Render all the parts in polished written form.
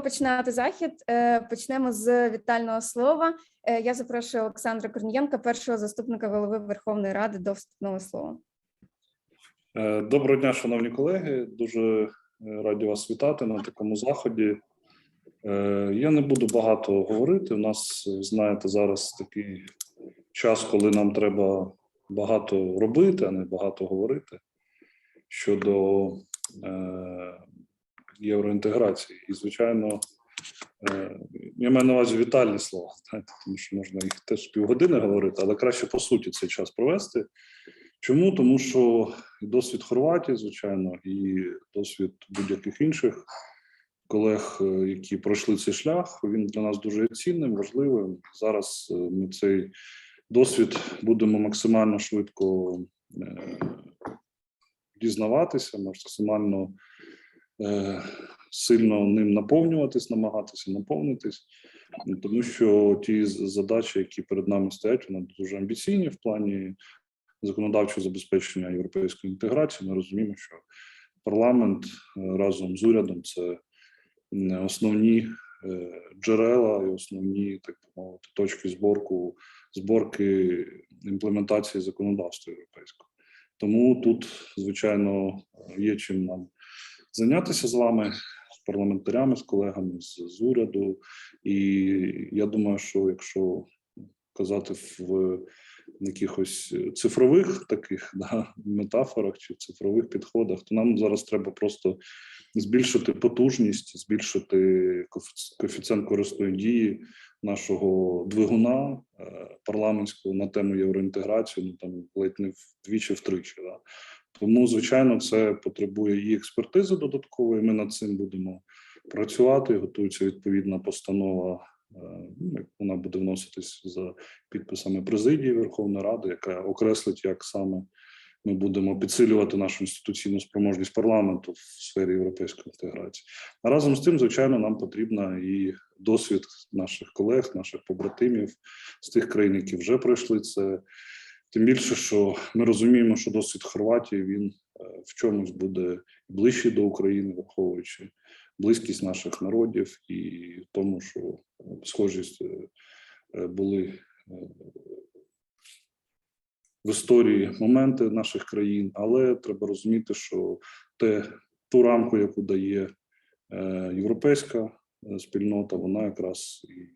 Починати захід. Почнемо з вітального слова. Я запрошую Олександра Корнієнка, першого заступника голови Верховної Ради, до вступного слова. Доброго дня, шановні колеги. Дуже раді вас вітати на такому заході. Я не буду багато говорити. У нас, знаєте, зараз такий час, коли нам треба багато робити, а не багато говорити щодо євроінтеграції. І, звичайно, я маю на увазі вітальні слова, знаєте, тому що можна їх теж півгодини говорити, але краще по суті цей час провести. Чому? Тому що досвід Хорватії, звичайно, і досвід будь-яких інших колег, які пройшли цей шлях, він для нас дуже цінним, важливим. Зараз ми цей досвід будемо максимально швидко дізнаватися, максимально сильно ним наповнюватись, намагатися наповнитись, тому що ті задачі, які перед нами стоять, вони дуже амбіційні в плані законодавчого забезпечення європейської інтеграції. Ми розуміємо, що парламент разом з урядом – це основні джерела і основні, так би мовити, точки зборки імплементації законодавства європейського. Тому тут, звичайно, є чим нам зайнятися з вами, з парламентарями, з колегами з уряду. І я думаю, що якщо казати в якихось цифрових таких метафорах чи цифрових підходах, то нам зараз треба просто збільшити потужність, збільшити коефіцієнт корисної дії нашого двигуна парламентського на тему євроінтеграції, ну там ледь не вдвічі-втричі. Да. Тому, звичайно, це потребує і експертизи додаткової, ми над цим будемо працювати, готується відповідна постанова, вона буде вноситись за підписами президії Верховної Ради, яка окреслить, як саме ми будемо підсилювати нашу інституційну спроможність парламенту в сфері європейської інтеграції. А разом з тим, звичайно, нам потрібна і досвід наших колег, наших побратимів з тих країн, які вже пройшли це. Тим більше, що ми розуміємо, що досвід Хорватії, він в чомусь буде ближчий до України, враховуючи близькість наших народів і тому, що схожість були в історії моменти наших країн, але треба розуміти, що ту рамку, яку дає європейська спільнота, вона якраз і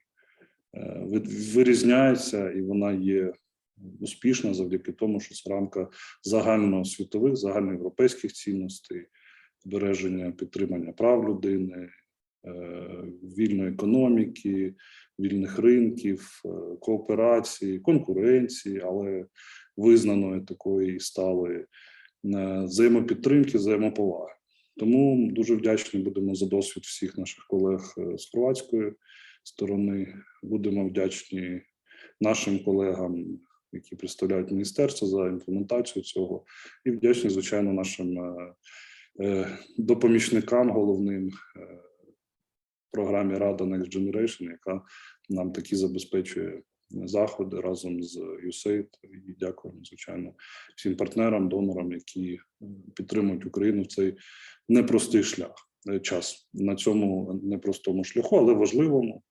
вирізняється, і вона є успішна завдяки тому, що це рамка загальносвітових, загальноєвропейських цінностей, збереження, підтримання прав людини, вільної економіки, вільних ринків, кооперації, конкуренції, але визнаної такої сталої взаємопідтримки, взаємоповаги. Тому дуже вдячні будемо за досвід всіх наших колег з хорватської сторони. Будемо вдячні нашим колегам, які представляють міністерство, за імплементацію цього. І вдячні, звичайно, нашим допомічникам головним програмі Рада Next Generation, яка нам такі забезпечує заходи разом з USAID. І дякуємо, звичайно, всім партнерам, донорам, які підтримують Україну в цей непростий час. На цьому непростому шляху, але важливому.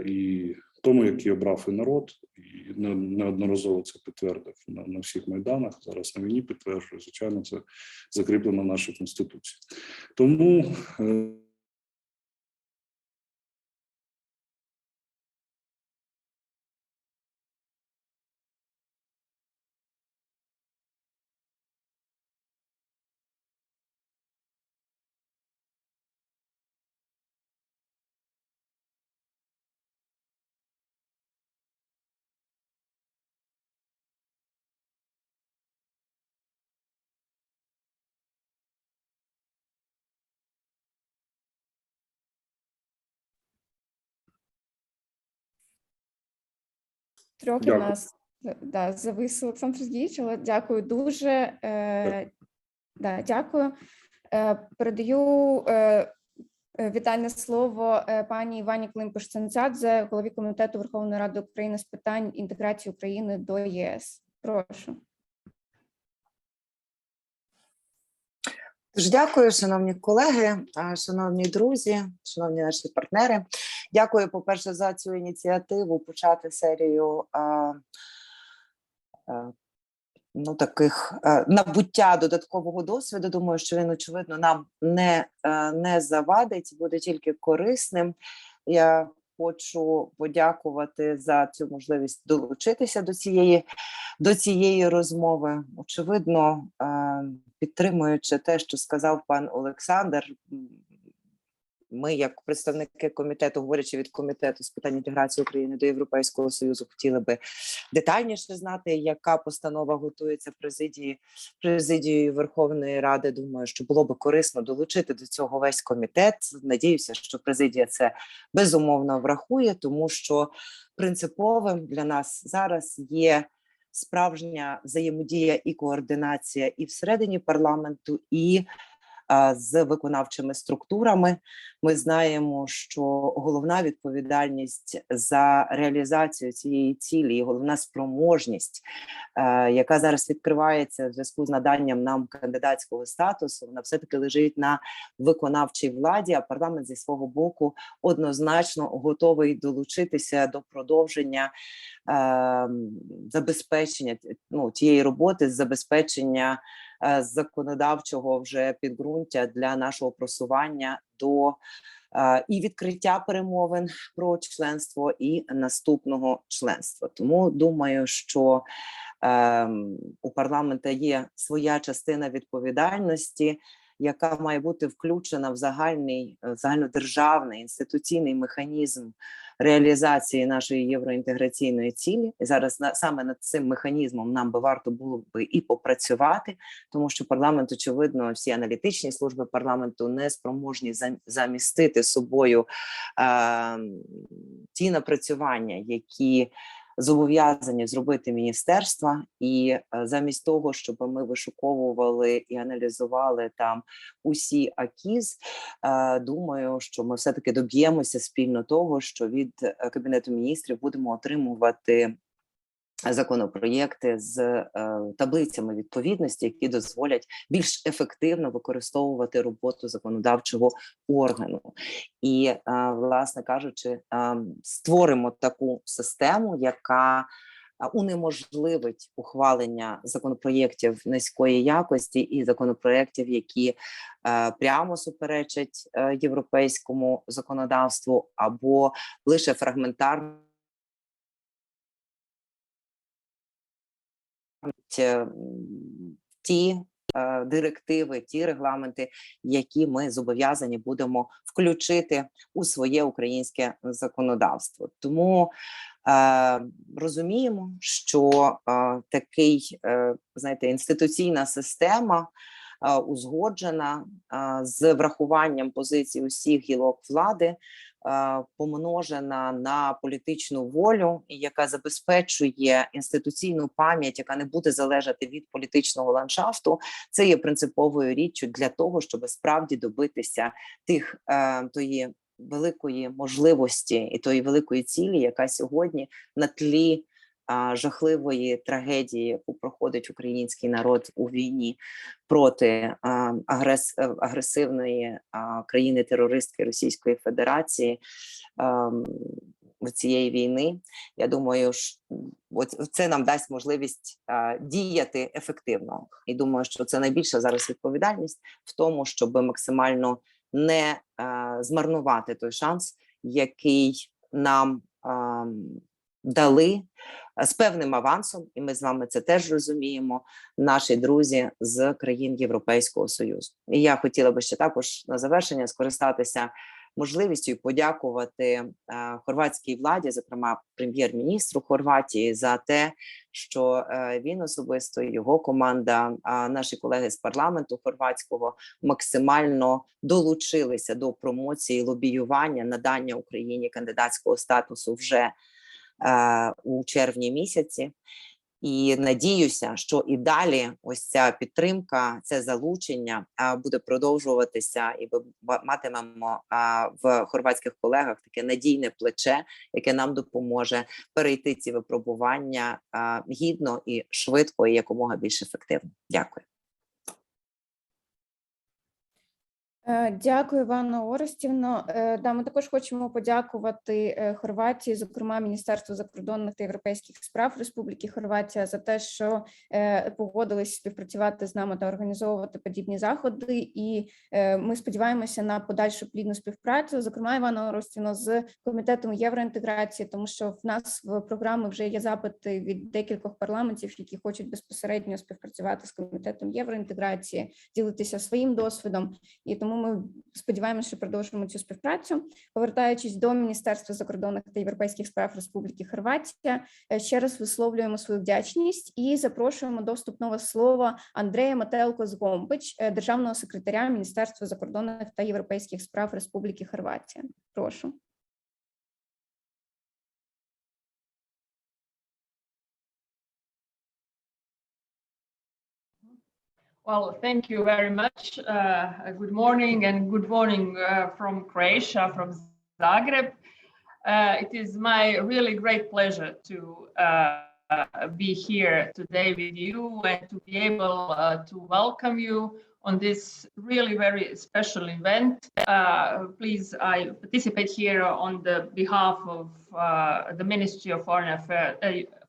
І тому, який обрав і народ, і неодноразово це підтвердив на всіх майданах, зараз на війні підтверджує, звичайно, це закріплено в нашій Конституції. Тому трохи в нас завис Олександр Сергійович, але дякую дуже. Дякую. Передаю вітальне слово пані Іванні Климпуш-Цинцадзе, голові комітету Верховної Ради України з питань інтеграції України до ЄС. Прошу. Дуже дякую, шановні колеги, шановні друзі, шановні наші партнери. Дякую, по-перше, за цю ініціативу почати серію таких набуття додаткового досвіду. Думаю, що він, очевидно, нам не завадить, буде тільки корисним. Я хочу подякувати за цю можливість долучитися до цієї розмови. Очевидно, підтримуючи те, що сказав пан Олександр, ми, як представники комітету, говорячи від комітету з питань інтеграції України до Європейського Союзу, хотіли би детальніше знати, яка постанова готується президією Верховної Ради. Думаю, що було би корисно долучити до цього весь комітет. Надіюся, що президія це безумовно врахує, тому що принциповим для нас зараз є справжня взаємодія і координація і всередині парламенту, і з виконавчими структурами. Ми знаємо, що головна відповідальність за реалізацію цієї цілі і головна спроможність, яка зараз відкривається в зв'язку з наданням нам кандидатського статусу, вона все-таки лежить на виконавчій владі, а парламент зі свого боку однозначно готовий долучитися до продовження забезпечення тієї роботи, з забезпечення законодавчого вже підґрунтя для нашого просування до і відкриття перемовин про членство, і наступного членства. Тому думаю, що у парламента є своя частина відповідальності, яка має бути включена в загальнодержавний інституційний механізм реалізації нашої євроінтеграційної цілі. І зараз саме над цим механізмом нам би варто було б і попрацювати, тому що парламент, очевидно, всі аналітичні служби парламенту не спроможні замістити собою ті напрацювання, які зобов'язані зробити міністерства, і замість того, щоб ми вишуковували і аналізували там усі акіз, думаю, що ми все-таки доб'ємося спільно того, що від Кабінету міністрів будемо отримувати законопроєкти з таблицями відповідності, які дозволять більш ефективно використовувати роботу законодавчого органу. І, власне кажучи, створимо таку систему, яка унеможливить ухвалення законопроєктів низької якості і законопроєктів, які прямо суперечать європейському законодавству або лише фрагментарно ті директиви, ті регламенти, які ми зобов'язані будемо включити у своє українське законодавство. Тому розуміємо, що такий, інституційна система узгоджена з врахуванням позицій усіх гілок влади, помножена на політичну волю, яка забезпечує інституційну пам'ять, яка не буде залежати від політичного ландшафту, це є принциповою річчю для того, щоб справді добитися тої великої можливості і тої великої цілі, яка сьогодні на тлі жахливої трагедії, яку проходить український народ у війні проти агресивної країни-терористки Російської Федерації, цієї війни. Я думаю, що це нам дасть можливість діяти ефективно. І думаю, що це найбільша зараз відповідальність в тому, щоб максимально не змарнувати той шанс, який нам дали з певним авансом, і ми з вами це теж розуміємо, наші друзі з країн Європейського Союзу. І я хотіла би ще також на завершення скористатися можливістю і подякувати хорватській владі, зокрема прем'єр-міністру Хорватії, за те, що він особисто, його команда, наші колеги з парламенту хорватського максимально долучилися до промоції, лобіювання, надання Україні кандидатського статусу вже у червні місяці. І надіюся, що і далі ось ця підтримка, це залучення буде продовжуватися, і ми матимемо в хорватських колегах таке надійне плече, яке нам допоможе перейти ці випробування гідно і швидко, і якомога більш ефективно. Дякую. Дякую, Іванна Орестівно. Да, ми також хочемо подякувати Хорватії, зокрема Міністерству закордонних та європейських справ Республіки Хорватія, за те, що погодились співпрацювати з нами та організовувати подібні заходи. І ми сподіваємося на подальшу плідну співпрацю, зокрема, Іванна Орестівно, з комітетом євроінтеграції, тому що в нас в програмі вже є запити від декількох парламентів, які хочуть безпосередньо співпрацювати з комітетом євроінтеграції, ділитися своїм досвідом. І тому ми сподіваємося, що продовжимо цю співпрацю. Повертаючись до Міністерства закордонних та європейських справ Республіки Хорватія, ще раз висловлюємо свою вдячність і запрошуємо до вступного слова Андреа Мателко Згомбич, державного секретаря Міністерства закордонних та європейських справ Республіки Хорватія. Прошу. Well, thank you very much. Good morning and good morning from Croatia, from Zagreb. It is my really great pleasure to be here today with you and to be able to welcome you on this really very special event. Please, I participate here on the behalf of the Ministry of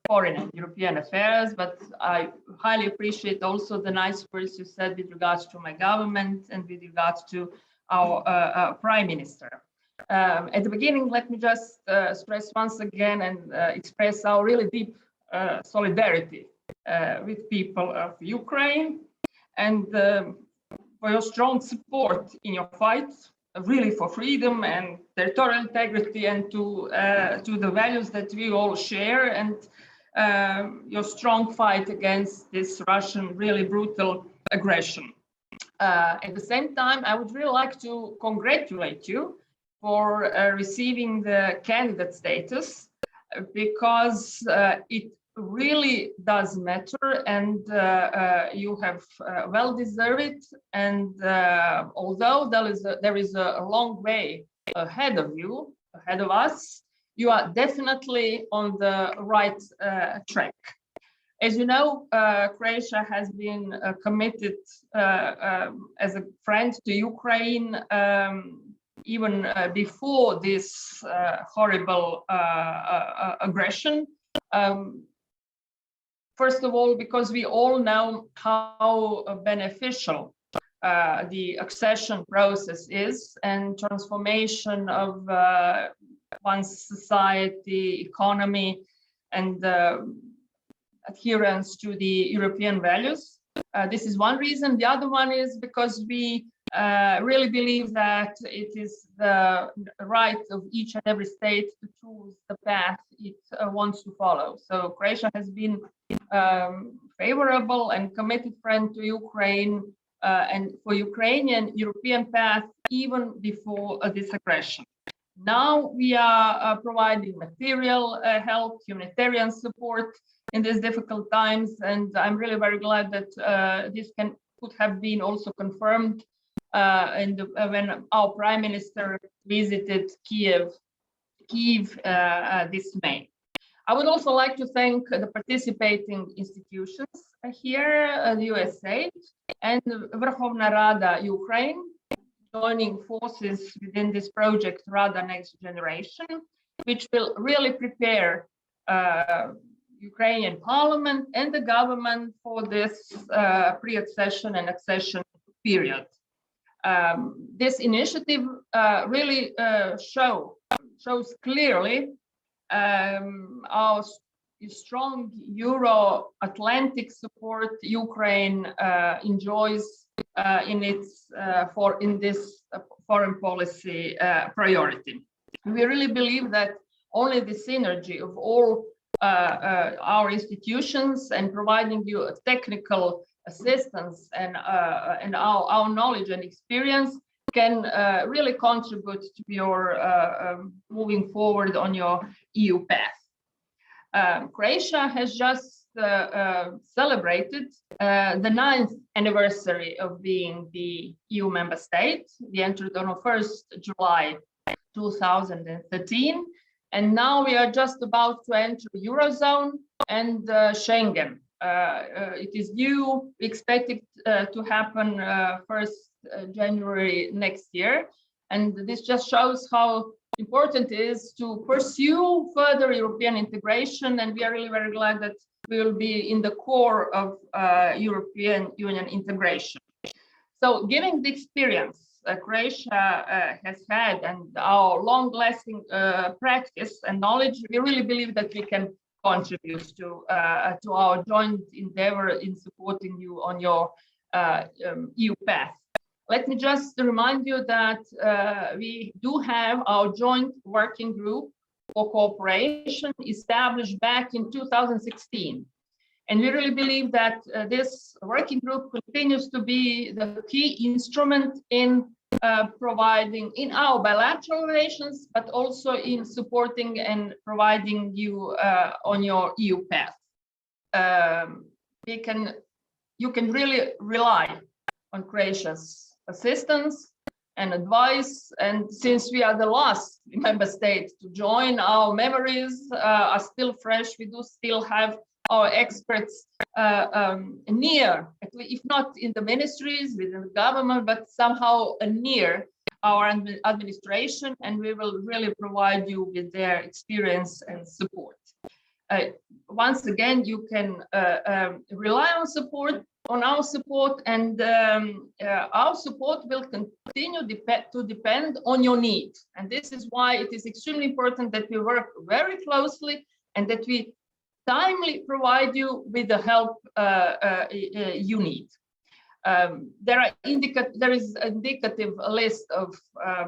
Foreign and European Affairs, but I highly appreciate also the nice words you said with regards to my government and with regards to our Prime Minister. At the beginning, let me just stress once again and express our really deep solidarity with people of Ukraine and for your strong support in your fight, really for freedom and territorial integrity and to the values that we all share, and your strong fight against this Russian really brutal aggression. At the same time, I would really like to congratulate you for receiving the candidate status, because it really does matter, and you have well deserved it. And although there is a long way ahead of you, ahead of us, you are definitely on the right track. As you know, Croatia has been committed as a friend to Ukraine even before this horrible aggression. First of all, because we all know how beneficial the accession process is and transformation of one's society, economy, and adherence to the European values. This is one reason. The other one is because we really believe that it is the right of each and every state to choose the path it wants to follow. So Croatia has been favorable and committed friend to Ukraine and for Ukrainian European path even before this aggression. Now we are providing material help, humanitarian support in these difficult times, and I'm really very glad that this could have been also confirmed when our Prime Minister visited Kiev this May. I would also like to thank the participating institutions here, the USAID and Верховна Rada Ukraine, joining forces within this project Rada Next Generation, which will really prepare Ukrainian parliament and the government for this pre-accession and accession period. This initiative really shows clearly our strong Euro-Atlantic support Ukraine enjoys in this foreign policy priority. We really believe that only the synergy of all our institutions and providing you technical assistance and our knowledge and experience can really contribute to your moving forward on your EU path. Croatia has just celebrated the 9th anniversary of being the EU member state. We entered on 1st July 2013, and now we are just about to enter Eurozone and Schengen. It is due, we expect it to happen 1st January next year. And this just shows how important it is to pursue further European integration. And we are really very glad that we will be in the core of European Union integration. So given the experience Croatia has had and our long-lasting practice and knowledge, we really believe that we can contribute to our joint endeavor in supporting you on your EU path. Let me just remind you that we do have our joint working group for cooperation established back in 2016. And we really believe that this working group continues to be the key instrument in providing in our bilateral relations, but also in supporting and providing you on your EU path. You can really rely on Croatia's assistance and advice. And since we are the last member state to join, our memories are still fresh. We do still have our experts near, if not in the ministries, within the government, but somehow near our administration, and we will really provide you with their experience and support. Once again, you can rely on our support, and our support will continue to depend on your need. And this is why it is extremely important that we work very closely and that we timely provide you with the help you need. There is an indicative list of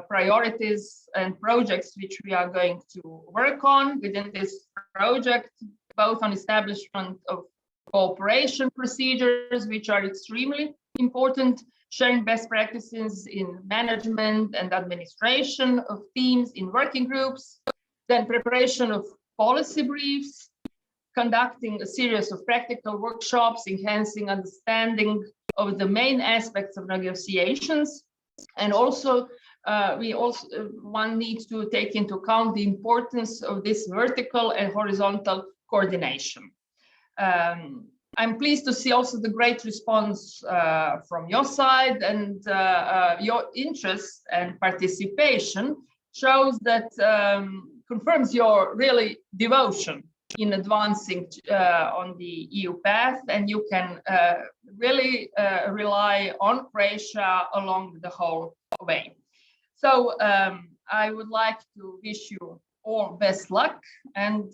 priorities and projects which we are going to work on within this project, both on establishment of cooperation procedures, which are extremely important, sharing best practices in management and administration of teams in working groups, then preparation of policy briefs, conducting a series of practical workshops, enhancing understanding of the main aspects of negotiations. And also, one needs to take into account the importance of this vertical and horizontal coordination. I'm pleased to see also the great response from your side, and your interest and participation shows that confirms your really devotion in advancing on the EU path, and you can really rely on Croatia along the whole way. So I would like to wish you all best luck, and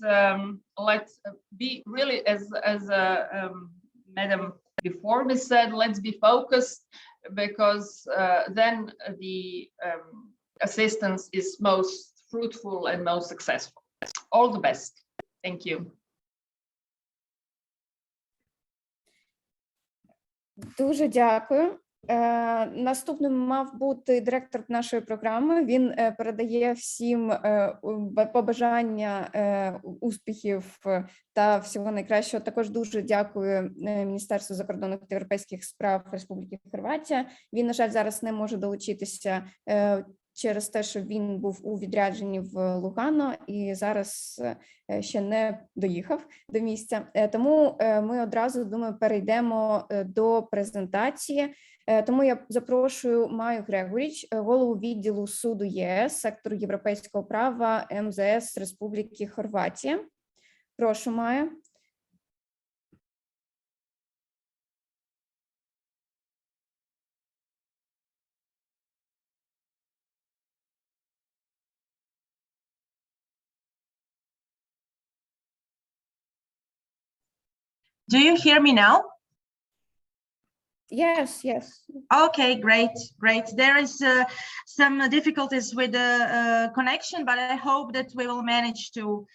let's be really, as Madam before me said, let's be focused, because then the assistance is most fruitful and most successful. All the best. Thank you. Дуже дякую. Наступним мав бути директор нашої програми. Він передає всім побажання успіхів та всього найкращого. Також дуже дякую Міністерству закордонних та європейських справ Республіки Хорватія. Він, на жаль, зараз не може долучитися через те, що він був у відрядженні в Лугано і зараз ще не доїхав до місця. Тому ми одразу, думаю, перейдемо до презентації. Тому я запрошую Майю Ґреґуріч, голову відділу Суду ЄС Сектору європейського права МЗС Республіки Хорватія. Прошу, Майя. Do you hear me now? Yes, yes. Okay, great. There is some difficulties with the connection, but I hope that we will manage to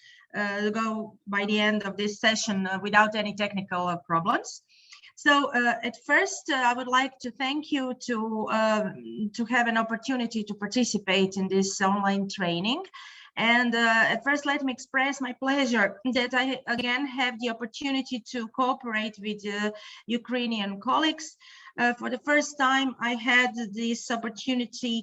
go by the end of this session without any technical problems. So at first, I would like to thank you to have an opportunity to participate in this online training. And at first, let me express my pleasure that I again have the opportunity to cooperate with Ukrainian colleagues. For the first time, I had this opportunity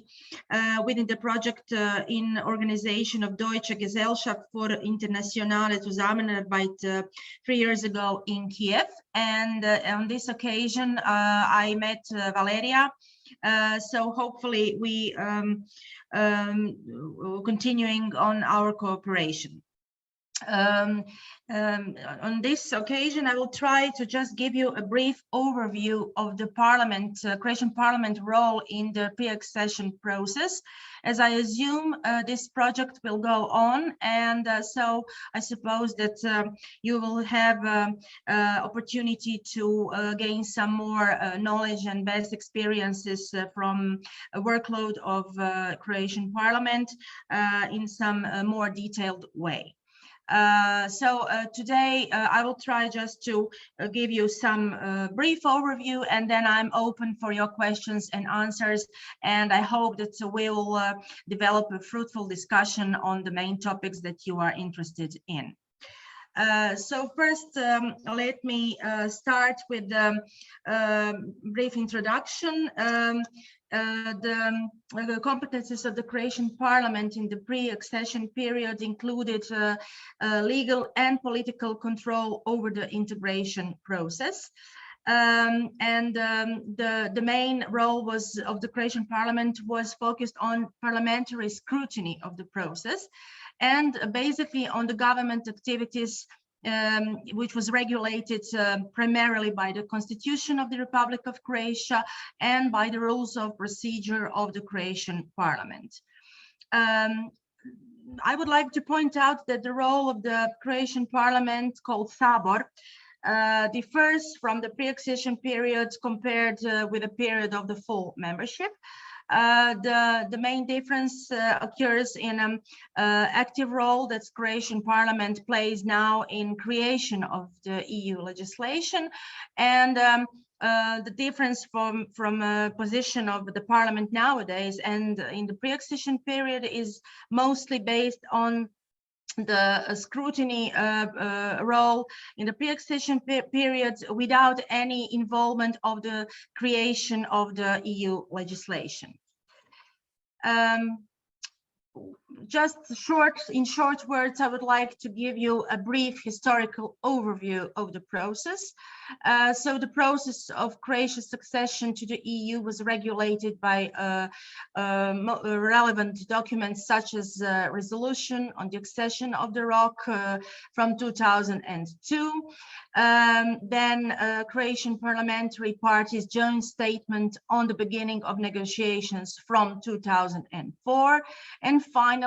within the project in organization of Deutsche Gesellschaft für internationale Zusammenarbeit 3 years ago in Kiev. And on this occasion, I met Valeria, So hopefully we continuing on our cooperation. On this occasion, I will try to just give you a brief overview of the Parliament, Croatian Parliament role in the pre-accession process, as I assume this project will go on, and so I suppose that you will have opportunity to gain some more knowledge and best experiences from a workload of Croatian Parliament in some more detailed way. Today I will try just to give you some brief overview, and then I'm open for your questions and answers, and I hope that we will develop a fruitful discussion on the main topics that you are interested in. So first, let me start with the brief introduction. The competences of the Croatian Parliament in the pre-accession period included legal and political control over the integration process. The main role of the Croatian Parliament was focused on parliamentary scrutiny of the process, and basically on the government activities, which was regulated primarily by the Constitution of the Republic of Croatia and by the rules of procedure of the Croatian Parliament. I would like to point out that the role of the Croatian Parliament, called Sabor, differs from the pre-accession period compared with the period of the full membership. The main difference occurs in an active role that Croatian Parliament plays now in creation of the EU legislation, and the difference from a position of the Parliament nowadays and in the pre-accession period is mostly based on the scrutiny role in the pre-accession period without any involvement of the creation of the EU legislation. Just in short words, I would like to give you a brief historical overview of the process. So the process of Croatia's accession to the EU was regulated by relevant documents such as resolution on the accession of the ROC from 2002. Then Croatian parliamentary parties' joint statement on the beginning of negotiations from 2004. And finally,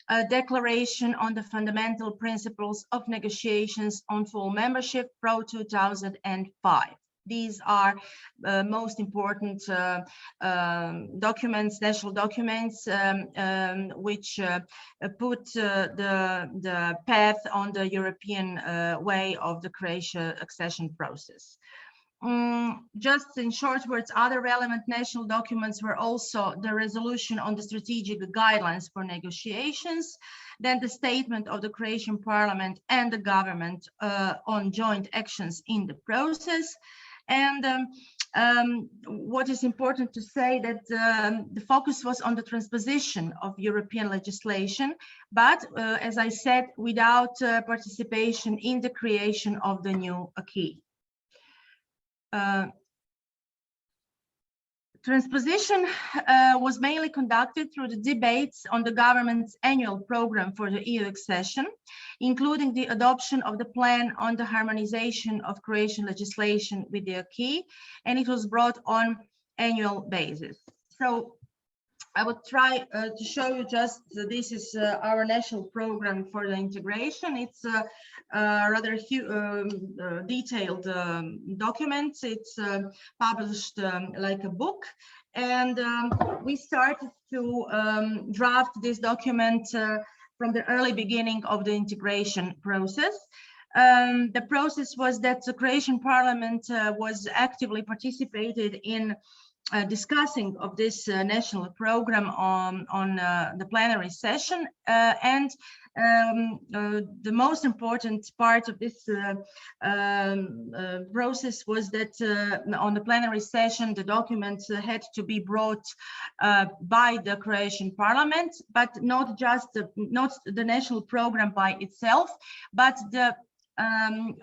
a declaration on the fundamental principles of negotiations on full membership pro 2005. These are most important documents, national documents, which put the path on the European way of the Croatia accession process. Just in short words, other relevant national documents were also the resolution on the strategic guidelines for negotiations, then the statement of the Croatian Parliament and the government on joint actions in the process. And what is important to say that the focus was on the transposition of European legislation, but as I said, without participation in the creation of the new acquis. Transposition was mainly conducted through the debates on the government's annual program for the EU accession, including the adoption of the plan on the harmonization of Croatian legislation with the acquis, and it was brought on annual basis. So I would try to show you just this is our national program for the integration. It's a rather detailed document. It's published like a book, and we started to draft this document from the early beginning of the integration process. The process was that the Croatian Parliament was actively participated in discussing of this national program on the plenary session, and the most important part of this process was that on the plenary session the documents had to be brought by the Croatian Parliament, but not just not the national program by itself, but the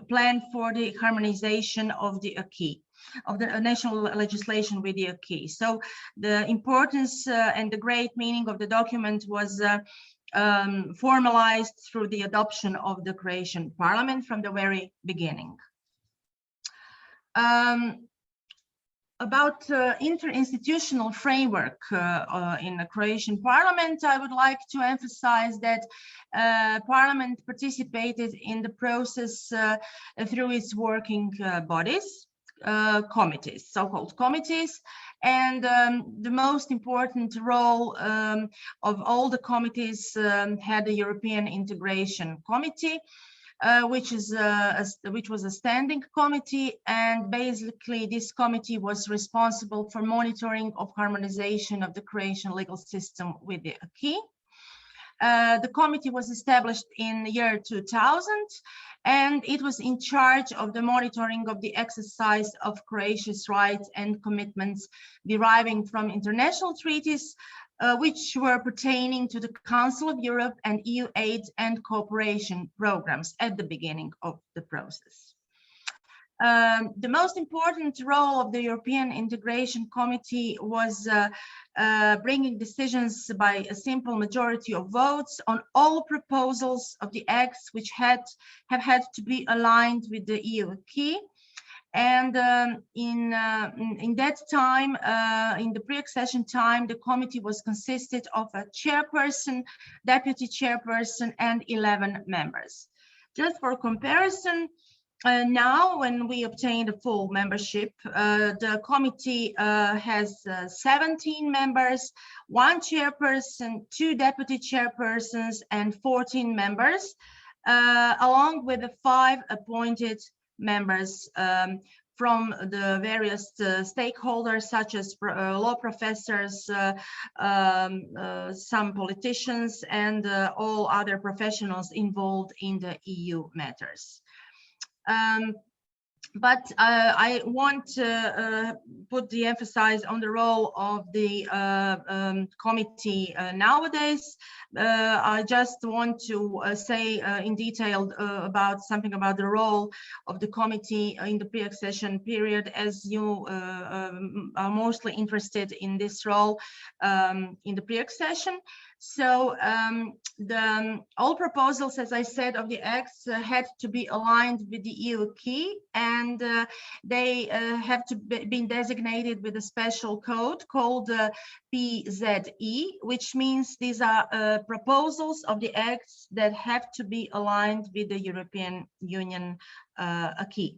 plan for the harmonization of the acquis. of the national legislation with the acquis. So the importance and the great meaning of the document was formalized through the adoption of the Croatian Parliament from the very beginning. About interinstitutional framework in the Croatian Parliament, I would like to emphasize that Parliament participated in the process through its working bodies, committees, so-called committees, and the most important role of all the committees had the European Integration Committee, which was a standing committee, and basically this committee was responsible for monitoring of harmonization of the Croatian legal system with the acquis. The committee was established in the year 2000, and it was in charge of the monitoring of the exercise of Croatia's rights and commitments deriving from international treaties, which were pertaining to the Council of Europe and EU aid and cooperation programs at the beginning of the process. The most important role of the European Integration Committee was bringing decisions by a simple majority of votes on all proposals of the acts which have had to be aligned with the EU acquis. And in that time, in the pre-accession time, the committee was consisted of a chairperson, deputy chairperson, and 11 members. Just for comparison, now when we obtained a full membership, the committee has 17 members, 1 chairperson, 2 deputy chairpersons, and 14 members, along with the 5 appointed members from the various stakeholders, such as law professors, some politicians, and all other professionals involved in the EU matters. But I want to put the emphasis on the role of the committee nowadays. I just want to say in detail about something about the role of the committee in the pre-accession period, as you are mostly interested in this role in the pre-accession. So all proposals, as I said, of the acts had to be aligned with the EU acquis, and they have to be designated with a special code called PZE, which means these are proposals of the acts that have to be aligned with the European Union acquis.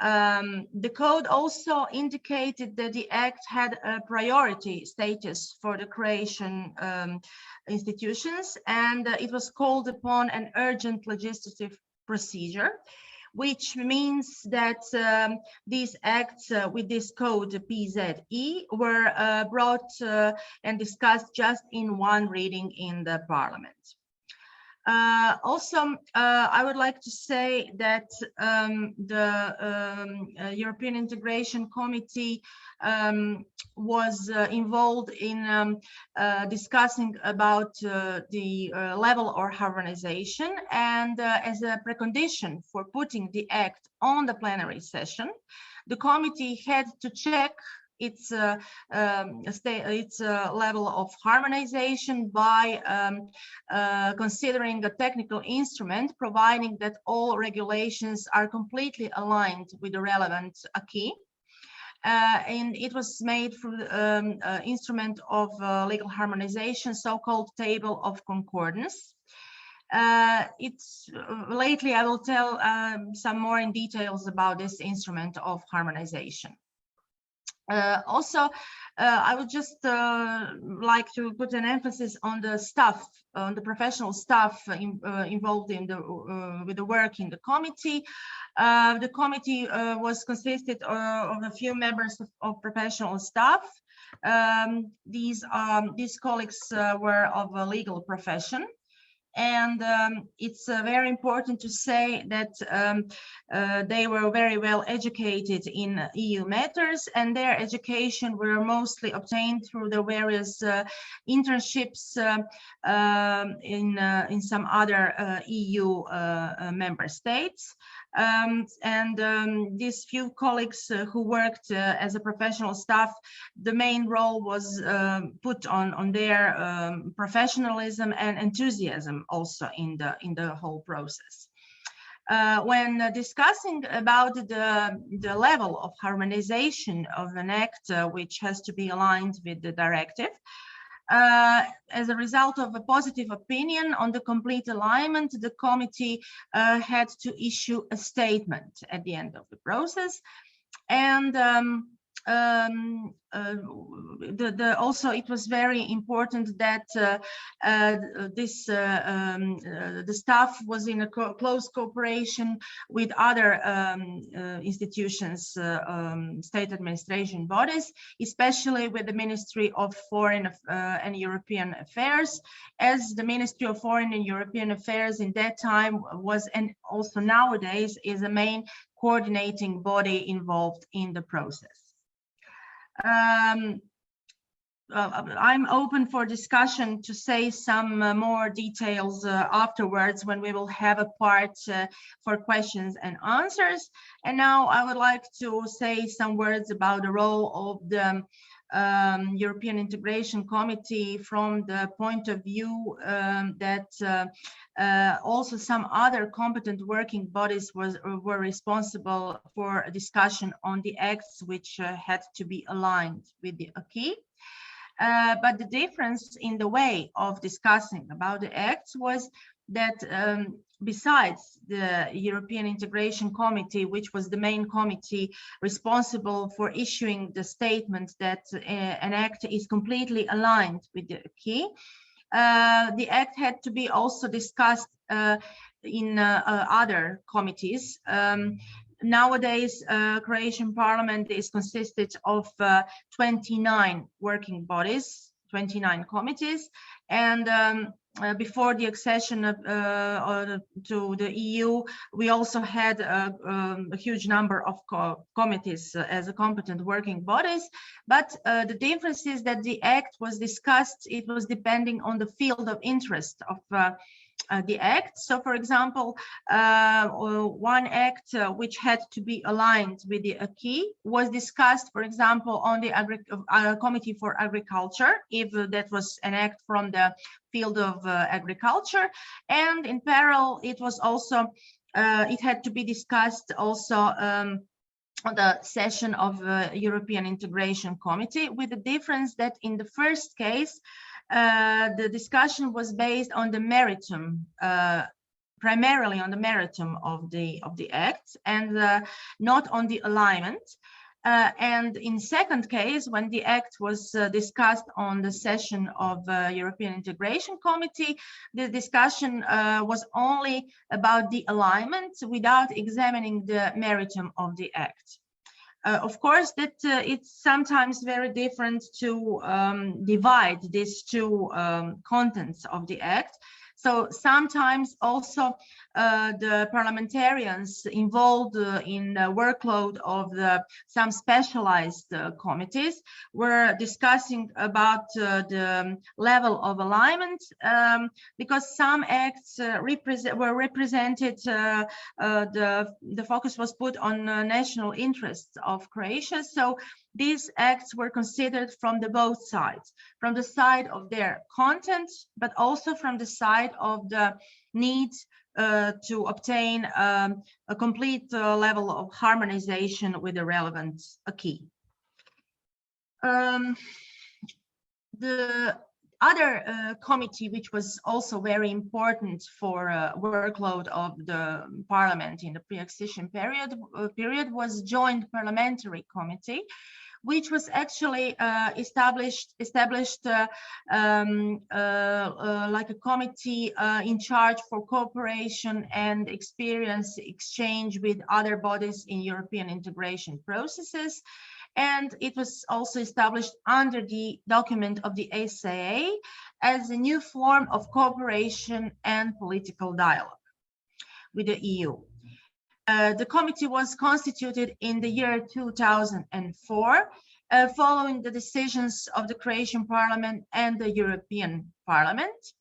The code also indicated that the act had a priority status for the Croatian institutions, and it was called upon an urgent legislative procedure, which means that these acts with this code PZE were brought and discussed just in one reading in the Parliament. Also, I would like to say that the European Integration Committee was involved in discussing about the level of harmonization, and as a precondition for putting the act on the plenary session, the committee had to check its level of harmonization by considering a technical instrument, providing that all regulations are completely aligned with the relevant acquis. And it was made through the instrument of legal harmonization, so-called table of concordance. Lately I will tell some more in details about this instrument of harmonization. Also, I would just like to put an emphasis on the staff, on the professional staff involved in with the work in the committee. The committee was consisted of a few members of professional staff. These colleagues were of a legal profession. And it's very important to say that they were very well educated in EU matters, and their education were mostly obtained through the various internships in some other EU member states. These few colleagues who worked as a professional staff, the main role was put on their professionalism and enthusiasm also in the whole process. When discussing about the level of harmonization of an act which has to be aligned with the directive, as a result of a positive opinion on the complete alignment, the committee had to issue a statement at the end of the process. And also it was very important that the staff was in a close cooperation with other institutions, state administration bodies, especially with the Ministry of Foreign and European Affairs, as the Ministry of Foreign and European Affairs in that time was, and also nowadays is, a main coordinating body involved in the process. I'm open for discussion to say some more details afterwards when we will have a part for questions and answers. And now I would like to say some words about the role of the European Integration Committee from the point of view that also some other competent working bodies were responsible for a discussion on the acts which had to be aligned with the acquis. But the difference in the way of discussing about the acts was that besides the European Integration Committee, which was the main committee responsible for issuing the statement that an act is completely aligned with the acquis, the act had to be also discussed in other committees. Nowadays, Croatian Parliament is consisted of 29 working bodies, 29 committees, and before the accession to the EU, we also had a huge number of committees as a competent working bodies. But the difference is that the act was discussed, it was depending on the field of interest of the act. So, for example, one act which had to be aligned with the acquis was discussed, for example, on the Committee for Agriculture, if that was an act from the field of agriculture. And in parallel, it was also, it had to be discussed also on the session of European Integration Committee, with the difference that in the first case, the discussion was based on the meritum, primarily on the meritum of the act, and not on the alignment. And in second case, when the act was discussed on the session of European Integration Committee, the discussion was only about the alignment without examining the meritum of the act. Of course, that it's sometimes very different to divide these two contents of the act. So sometimes also the parliamentarians involved in the workload of some specialized committees were discussing about the level of alignment, because some acts were represented, the focus was put on national interests of Croatia. So these acts were considered from the both sides, from the side of their content, but also from the side of the need to obtain a complete level of harmonization with the relevant acquis. The other committee, which was also very important for workload of the parliament in the pre-accession period, was Joint Parliamentary Committee, which was actually established like a committee in charge for cooperation and experience exchange with other bodies in European integration processes. And it was also established under the document of the SAA as a new form of cooperation and political dialogue with the EU. The committee was constituted in the year 2004, following the decisions of the Croatian Parliament and the European Parliament.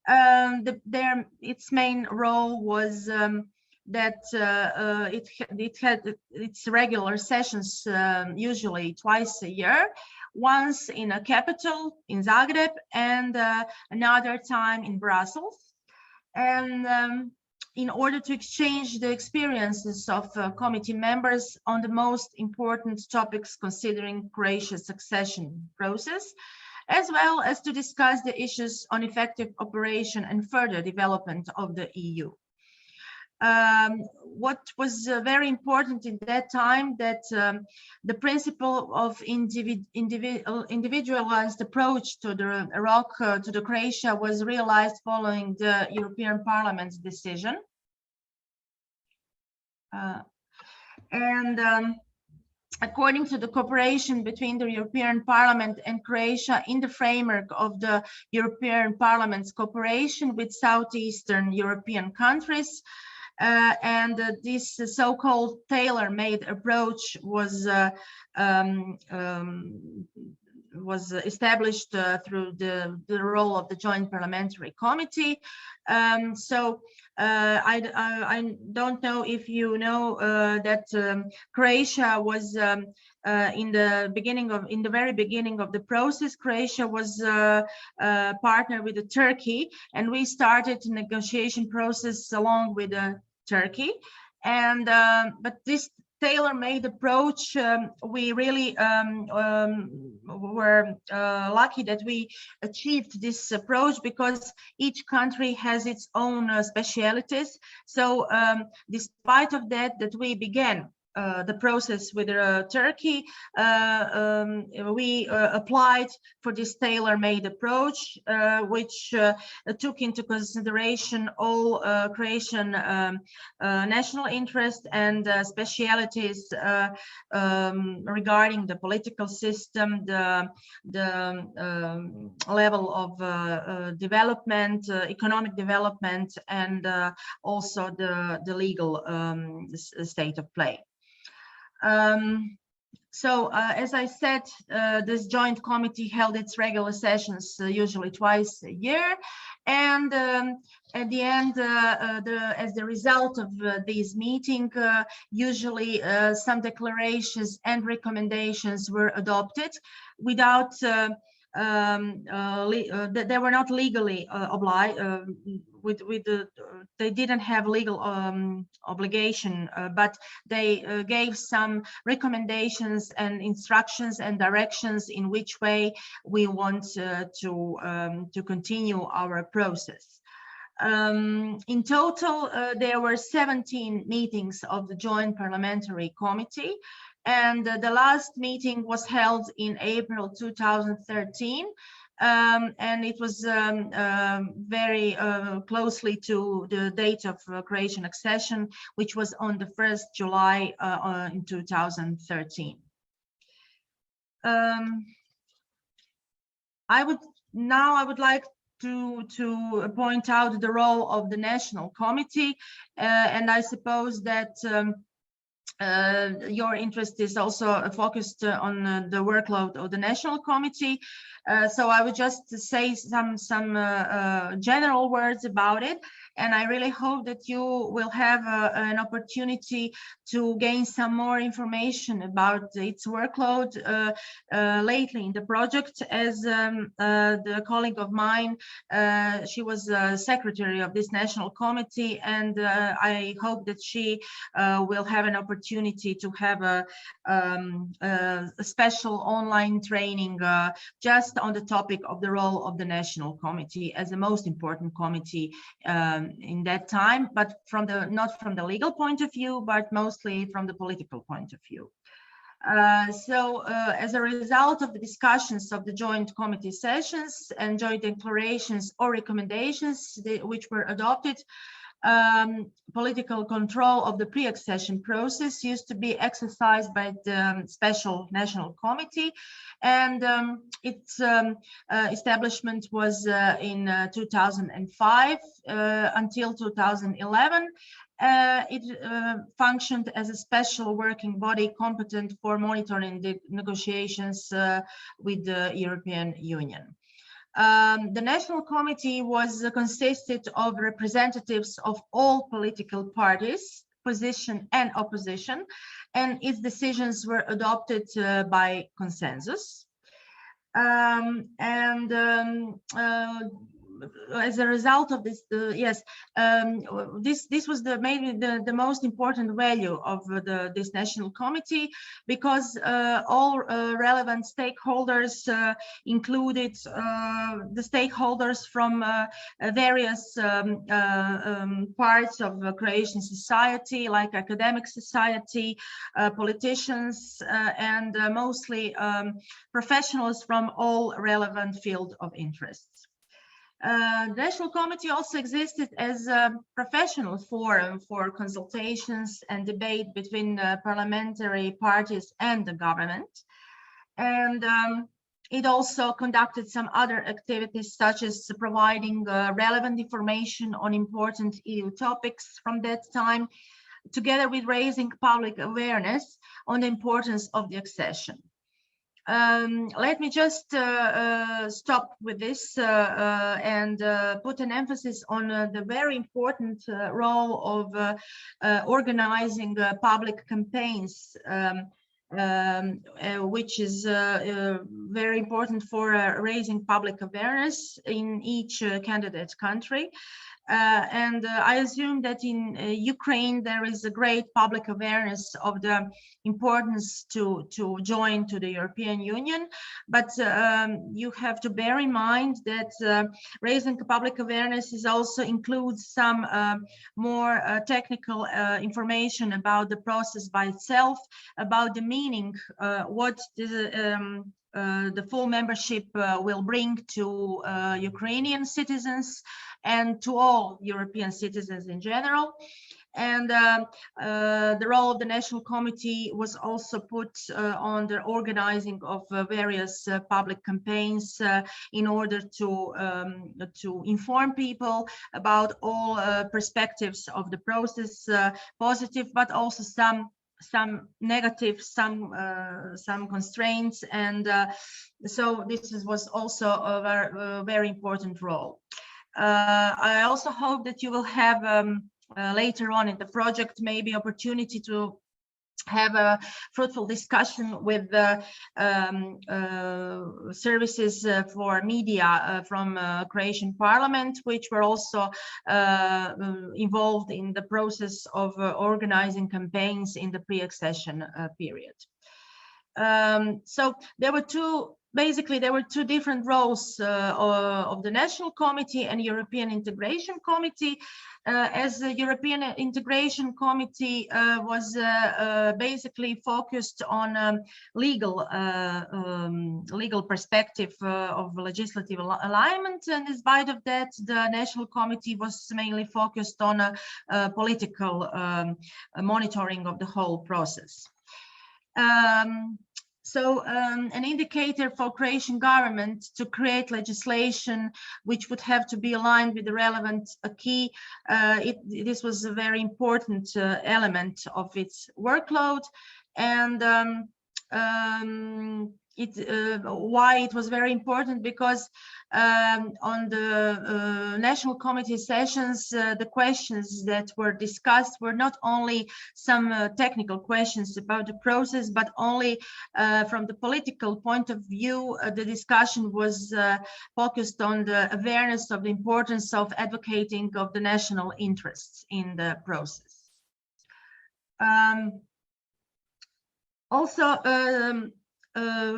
Its main role was that it had its regular sessions usually twice a year, once in a capital in Zagreb and another time in Brussels. And in order to exchange the experiences of committee members on the most important topics considering Croatia's accession process, as well as to discuss the issues on effective operation and further development of the EU. What was very important in that time, that the principle of individualized approach to the Croatia was realized following the European Parliament's decision. According to the cooperation between the European Parliament and Croatia in the framework of the European Parliament's cooperation with Southeastern European countries, this so-called tailor-made approach was established through the role of the Joint Parliamentary Committee. I don't know if you know that Croatia was in the very beginning of the process. Croatia was partnered with Turkey, and we started the negotiation process along with Turkey. But this tailor-made approach, we really were lucky that we achieved this approach, because each country has its own specialities. So despite of that we began the process with Turkey, we applied for this tailor-made approach, which took into consideration all Croatian national interest and specialities regarding the political system, the level of development, economic development, and also the legal state of play. As I said, this joint committee held its regular sessions usually twice a year, and at the end, as the result of this meeting, usually some declarations and recommendations were adopted without they were not legally obliged. They didn't have legal obligation, but they gave some recommendations and instructions and directions in which way we want to continue our process. In total, there were 17 meetings of the Joint Parliamentary Committee, and the last meeting was held in April 2013, and it was very closely to the date of Croatian accession, which was on the 1st July in 2013. I would like to point out the role of the National Committee, and I suppose that your interest is also focused on the workload of the National Committee. So I would just say some general words about it, and I really hope that you will have an opportunity to gain some more information about its workload lately in the project. As the colleague of mine, she was secretary of this National Committee, and I hope that she will have an opportunity to have a special online training just on the topic of the role of the National Committee as the most important committee in that time, but not from the legal point of view, but mostly from the political point of view. As a result of the discussions of the joint committee sessions and joint declarations or recommendations which were adopted, political control of the pre-accession process used to be exercised by the Special National Committee, and its establishment was in 2005 until 2011. It functioned as a special working body competent for monitoring the negotiations with the European Union. The National Committee was consisted of representatives of all political parties, position and opposition, and its decisions were adopted by consensus. As a result of this, this was maybe the most important value of this National Committee, because all relevant stakeholders included the stakeholders from various parts of Croatian society, like academic society, politicians, and mostly professionals from all relevant field of interests. The National Committee also existed as a professional forum for consultations and debate between parliamentary parties and the government. And it also conducted some other activities, such as providing relevant information on important EU topics from that time, together with raising public awareness on the importance of the accession. Let me just stop with this and put an emphasis on the very important role of organizing public campaigns, which is very important for raising public awareness in each candidate country. I assume that in Ukraine there is a great public awareness of the importance to join to the European Union, but you have to bear in mind that raising public awareness is also includes some more technical information about the process by itself, about the meaning, what the full membership will bring to Ukrainian citizens and to all European citizens in general. And the role of the National Committee was also put on the organizing of various public campaigns in order to inform people about all perspectives of the process, positive, but also some negative, some constraints, and so this was also a very important role. I also hope that you will have later on in the project maybe opportunity to have a fruitful discussion with the services for media from Croatian Parliament, which were also involved in the process of organizing campaigns in the pre-accession period. So there were two different roles of the National Committee and European Integration Committee. As the European Integration Committee was basically focused on legal perspective of legislative alignment, and in spite of that, the National Committee was mainly focused on political monitoring of the whole process. So an indicator for Croatian government to create legislation which would have to be aligned with the relevant acquis, this was a very important element of its workload. And why it was very important, because on the National Committee sessions, the questions that were discussed were not only some technical questions about the process, but only from the political point of view, the discussion was focused on the awareness of the importance of advocating of the national interests in the process.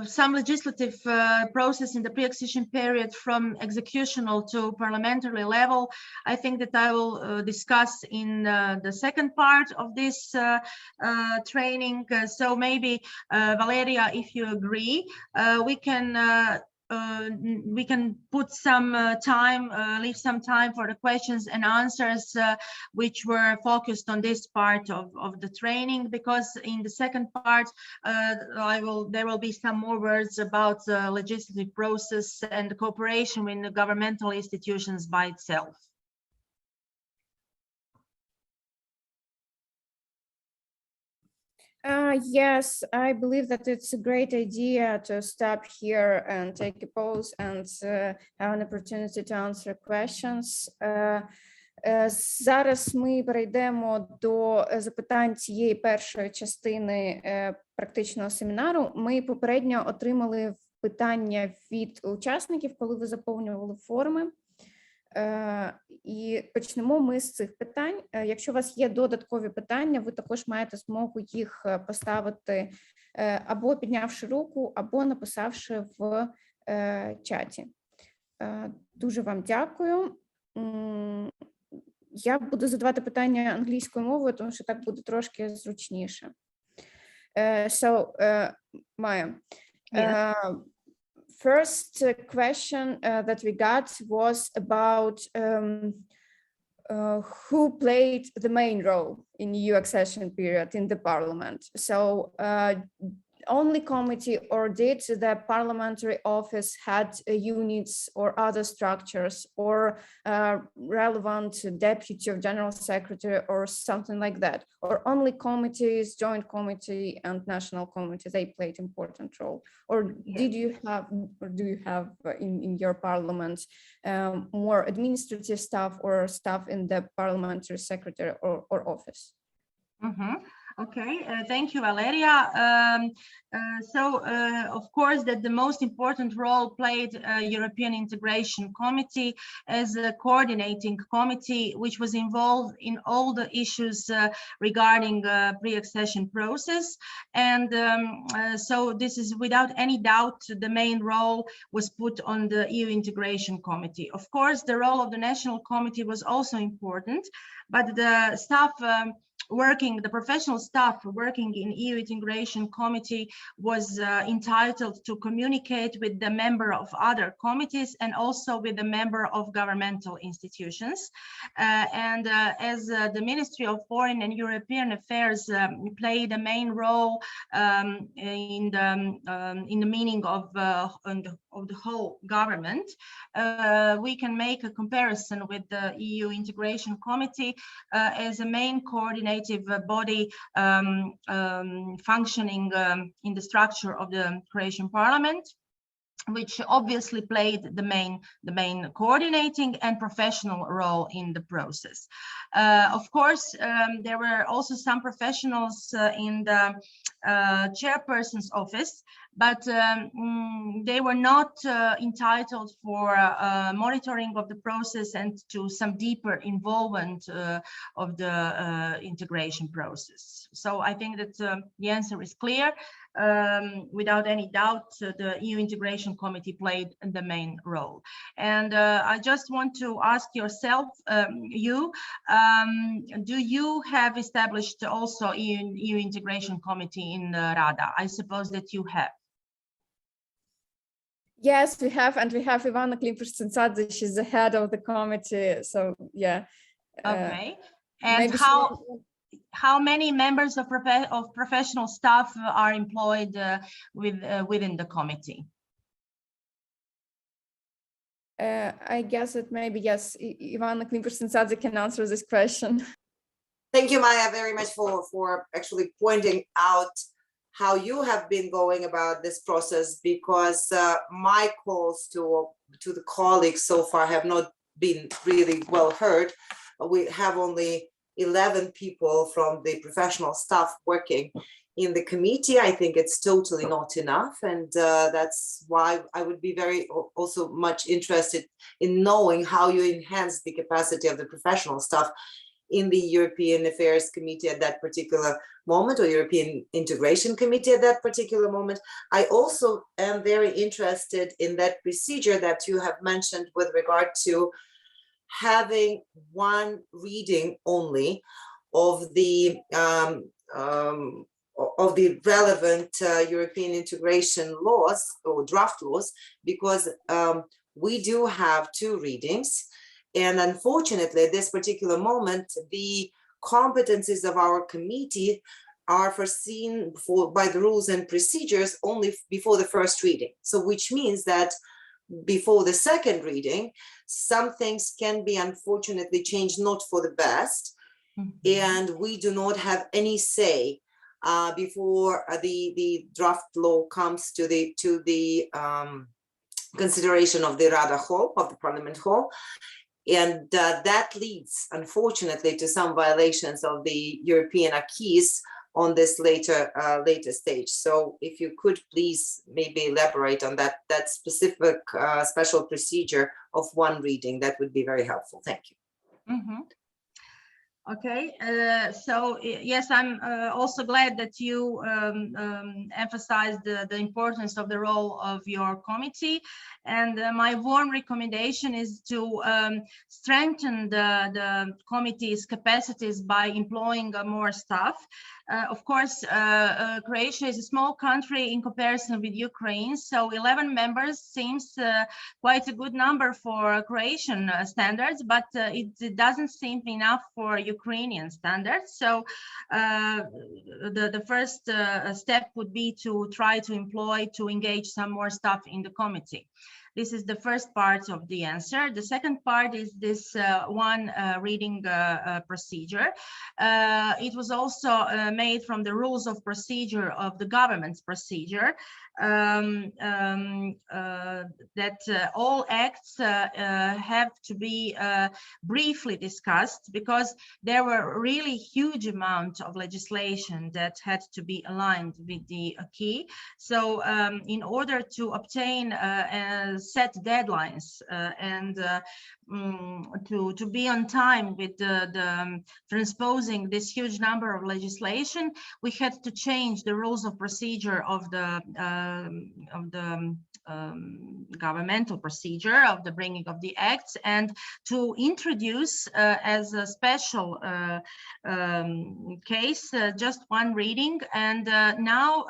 Some legislative process in the pre-accession period from executional to parliamentary level, I think that I will discuss in the second part of this training. So maybe, Valeria, if you agree, we can put some time, leave some time for the questions and answers which were focused on this part of the training, because in the second part there will be some more words about the legislative process and the cooperation with the governmental institutions by itself. Yes, I believe that it's a great idea to stop here and take a pause and have an opportunity to answer questions. Зараз ми перейдемо до запитань цієї першої частини практичного семінару. Ми попередньо отримали питання від учасників, коли ви заповнювали форми. І почнемо ми з цих питань. Якщо у вас є додаткові питання, ви також маєте змогу їх поставити або піднявши руку, або написавши в чаті. Дуже вам дякую. Я буду задавати питання англійською мовою, тому що так буде трошки зручніше. Майя. First question that we got was about who played the main role in EU accession period in the parliament. So only committee, or did the parliamentary office had units or other structures or relevant deputy of general secretary or something like that, or only committees, joint committee and national committee, they played important role? Or did you have, or do you have in your parliament more administrative staff or staff in the parliamentary secretary or office? Mm-hmm. Okay, thank you, Valeria. Of course, that the most important role played European Integration Committee as a coordinating committee, which was involved in all the issues regarding pre-accession process. And so this is without any doubt, the main role was put on the EU Integration Committee. Of course, the role of the National Committee was also important, but the staff the professional staff working in EU Integration Committee was entitled to communicate with the member of other committees and also with the member of governmental institutions. As the Ministry of Foreign and European Affairs played a main role in the meaning of the whole government, we can make a comparison with the EU Integration Committee as a main coordinating body functioning in the structure of the Croatian Parliament, which obviously played the main coordinating and professional role in the process. Of course, there were also some professionals in the chairperson's office, but they were not entitled for monitoring of the process and to some deeper involvement of the integration process. So I think that the answer is clear. Without any doubt, the EU Integration Committee played the main role. And I just want to ask yourself, do you have established also EU Integration Committee in Rada? I suppose that you have. Yes, we have, and we have Ivana Klimpush-Cintzadze. She's the head of the committee. So yeah. Okay. And how many members of professional staff are employed within the committee? I guess that maybe, yes, Ivana Klimpush-Cintzadze can answer this question. Thank you, Maya, very much for actually pointing out how you have been going about this process, because my calls to the colleagues so far have not been really well heard. We have only 11 people from the professional staff working in the committee. I think it's totally not enough, and that's why I would be very also much interested in knowing how you enhance the capacity of the professional staff in the European Affairs Committee at that particular moment, or European Integration Committee at that particular moment. I also am very interested in that procedure that you have mentioned with regard to having one reading only of the relevant European integration laws or draft laws, because we do have two readings. And unfortunately, at this particular moment, the competencies of our committee are foreseen by the rules and procedures only before the first reading. So which means that before the second reading, some things can be unfortunately changed, not for the best. Mm-hmm. And we do not have any say before the draft law comes to the consideration of the Rada Hall, of the Parliament Hall. And that leads, unfortunately, to some violations of the European acquis on this later stage. So if you could please maybe elaborate on that specific special procedure of one reading, that would be very helpful. Thank you. Mm-hmm. Okay, so yes, I'm also glad that you emphasized the importance of the role of your committee, and my warm recommendation is to strengthen the committee's capacities by employing more staff. Of course, Croatia is a small country in comparison with Ukraine, so 11 members seems quite a good number for Croatian standards, but it doesn't seem enough for Ukrainian standards. So the first step would be to try to engage some more staff in the committee. This is the first part of the answer. The second part is this one reading procedure. It was also made from the rules of procedure of the government's procedure, that all acts have to be briefly discussed, because there were really huge amount of legislation that had to be aligned with the acquis. So in order to obtain set deadlines and to be on time with the transposing this huge number of legislation, we had to change the rules of procedure of the governmental procedure of the bringing of the acts, and to introduce as a special case just one reading. And now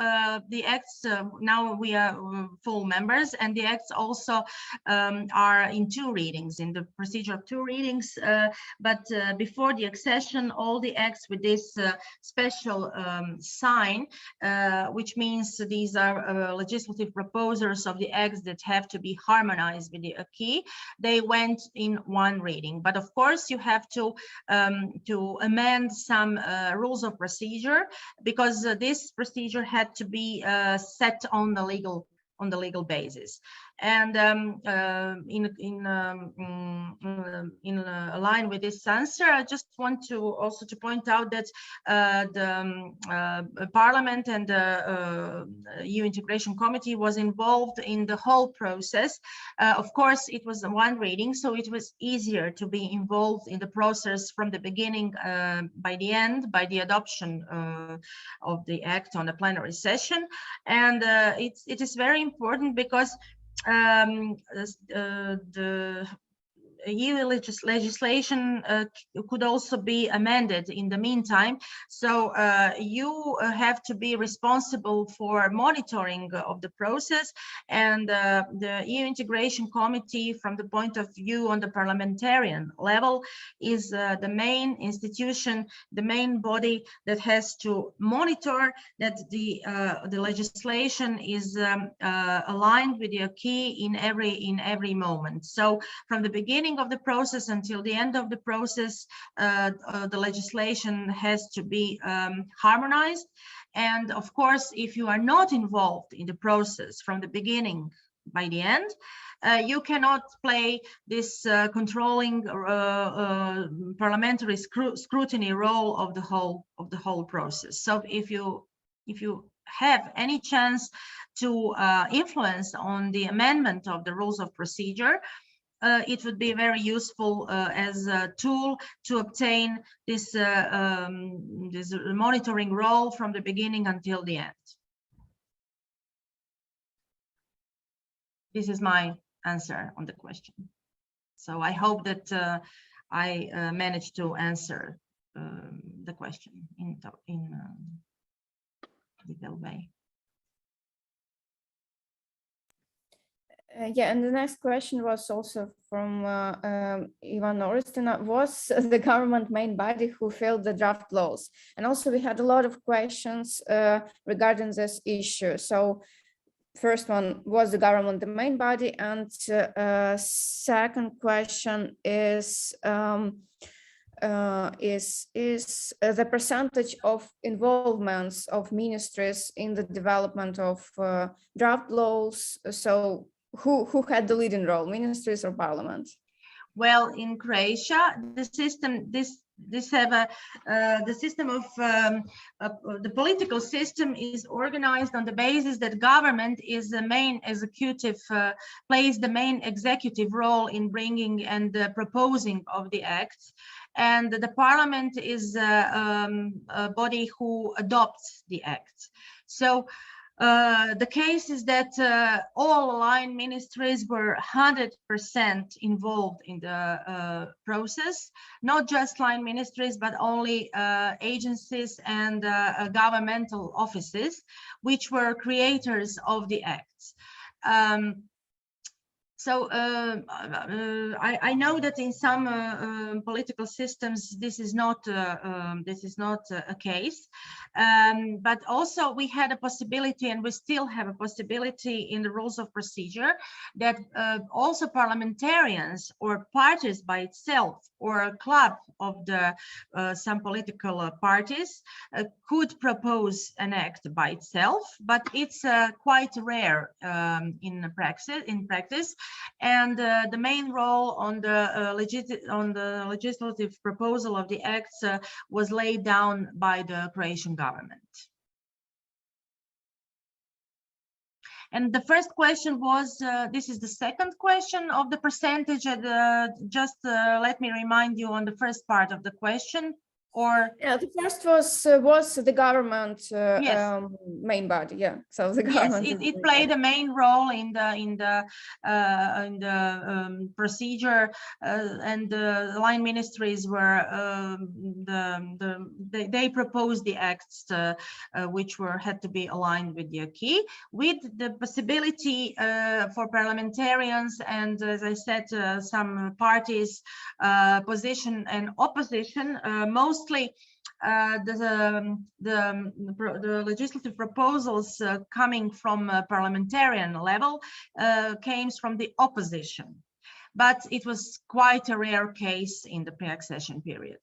the acts, now we are full members, and the acts also are in two readings, in the procedure of two readings, but before the accession, all the acts with this special sign, which means these are legislative proposals of the acts that have to be harmonized with the acquis, they went in one reading. But of course, you have to amend some rules of procedure, because this procedure had to be set on the legal basis. And in line with this answer, I just want to also point out that the Parliament and the EU Integration Committee was involved in the whole process. Of course, it was one reading, so it was easier to be involved in the process from the beginning by the end, by the adoption of the act on a plenary session. And it is very important, because the EU legislation could also be amended in the meantime. So you have to be responsible for monitoring of the process, and the EU Integration Committee, from the point of view on the parliamentarian level, is the main institution, the main body that has to monitor that the legislation is aligned with the acquis in every moment. So from the beginning of the process until the end of the process, the legislation has to be harmonized. And of course, if you are not involved in the process from the beginning by the end, you cannot play this controlling parliamentary scrutiny role of the whole process. So if you have any chance to influence on the amendment of the rules of procedure, it would be very useful as a tool to obtain this monitoring role from the beginning until the end. This is my answer on the question. So I hope that I managed to answer the question in a detailed way. Yeah, and the next question was also from Ivana Orestina. Was the government main body who failed the draft laws? And also we had a lot of questions regarding this issue. So first one, was the government the main body? And second question is, is the percentage of involvements of ministries in the development of draft laws. So who had the leading role, ministries or parliament? Well, in Croatia, the system, the system of the political system is organized on the basis that government is the main executive, plays the main executive role in bringing and proposing of the acts. And the parliament is a body who adopts the acts. So the case is that all aligned ministries were 100% involved in the process, not just line ministries, but only agencies and governmental offices, which were creators of the acts. So I know that in some political systems this is not a case, but also we had a possibility, and we still have a possibility in the rules of procedure, that also parliamentarians or parties by itself or a club of the some political parties could propose an act by itself, but it's quite rare in practice. And the main role on the legislative proposal of the acts was laid down by the Croatian government. And the first question was, this is the second question of the percentage. Just let me remind you on the first part of the question. Or yeah, the first was the government yes. Main body, yeah. So the government. Yes, it played a main role in the procedure, and the line ministries were they proposed the acts which had to be aligned with the acquis, with the possibility for parliamentarians and, as I said, some parties, position and opposition, mostly the legislative proposals coming from parliamentarian level came from the opposition, but it was quite a rare case in the pre-accession period,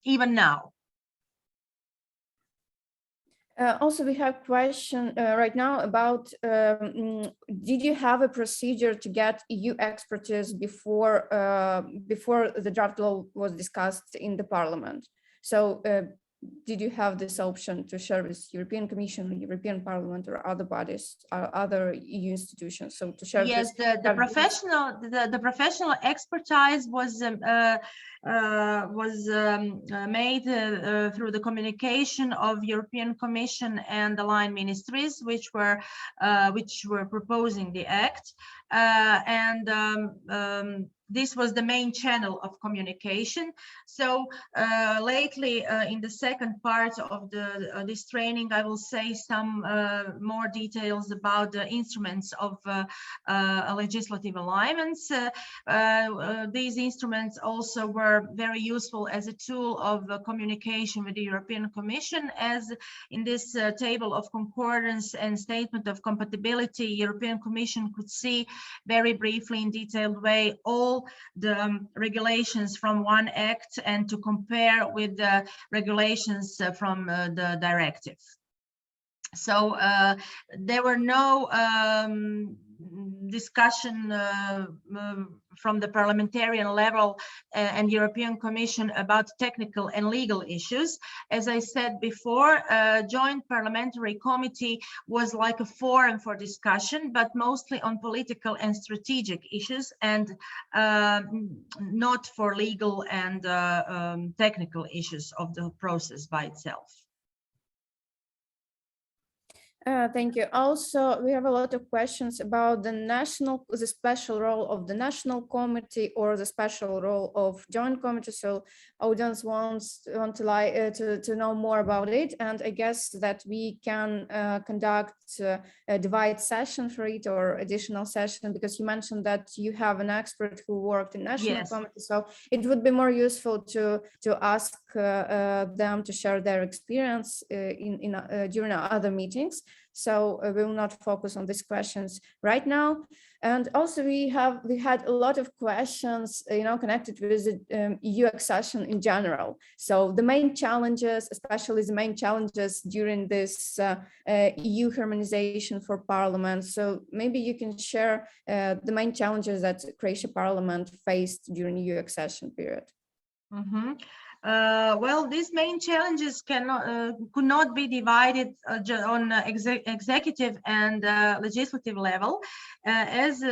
even now. Also, we have a question right now about, did you have a procedure to get EU expertise before the draft law was discussed in the parliament? So did you have this option to share with European Commission, European Parliament, or other bodies, or other EU institutions? So to share. Yes, the professional expertise was made through the communication of European Commission and the line ministries, which were proposing the act, this was the main channel of communication. So lately, in the second part of this training, I will say some more details about the instruments of legislative alignments. These instruments also were very useful as a tool of communication with the European Commission, as in this table of concordance and statement of compatibility, European Commission could see very briefly in detailed way all the regulations from one act and to compare with the regulations from the directive. So there were no discussion from the parliamentarian level and European Commission about technical and legal issues. As I said before, Joint Parliamentary Committee was like a forum for discussion, but mostly on political and strategic issues, and not for legal and technical issues of the process by itself. Thank you. Also, we have a lot of questions about the special role of the national committee or the special role of joint committee. So audience want to know more about it, and I guess that we can conduct a divide session for it or additional session, because you mentioned that you have an expert who worked in national committee. So it would be more useful to ask them to share their experience during our other meetings. So we will not focus on these questions right now. And also we had a lot of questions, connected with the EU accession in general. So the main challenges, especially the main challenges during this EU harmonization for Parliament. So maybe you can share the main challenges that Croatia Parliament faced during EU accession period. Mm-hmm. Well, these main challenges could not be divided on executive and legislative level, as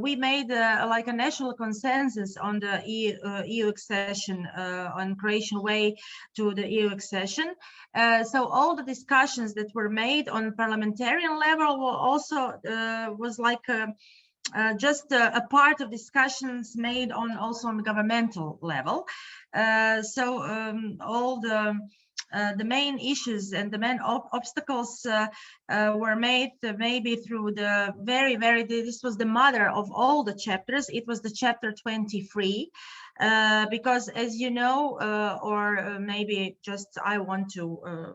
we made like a national consensus on the EU accession, on Croatian way to the EU accession. So all the discussions that were made on parliamentarian level were also was like just a part of discussions made also on governmental level. All the main issues and the main obstacles were made maybe through the this was the mother of all the chapters. It was the chapter 23, because as you know, or maybe just I want to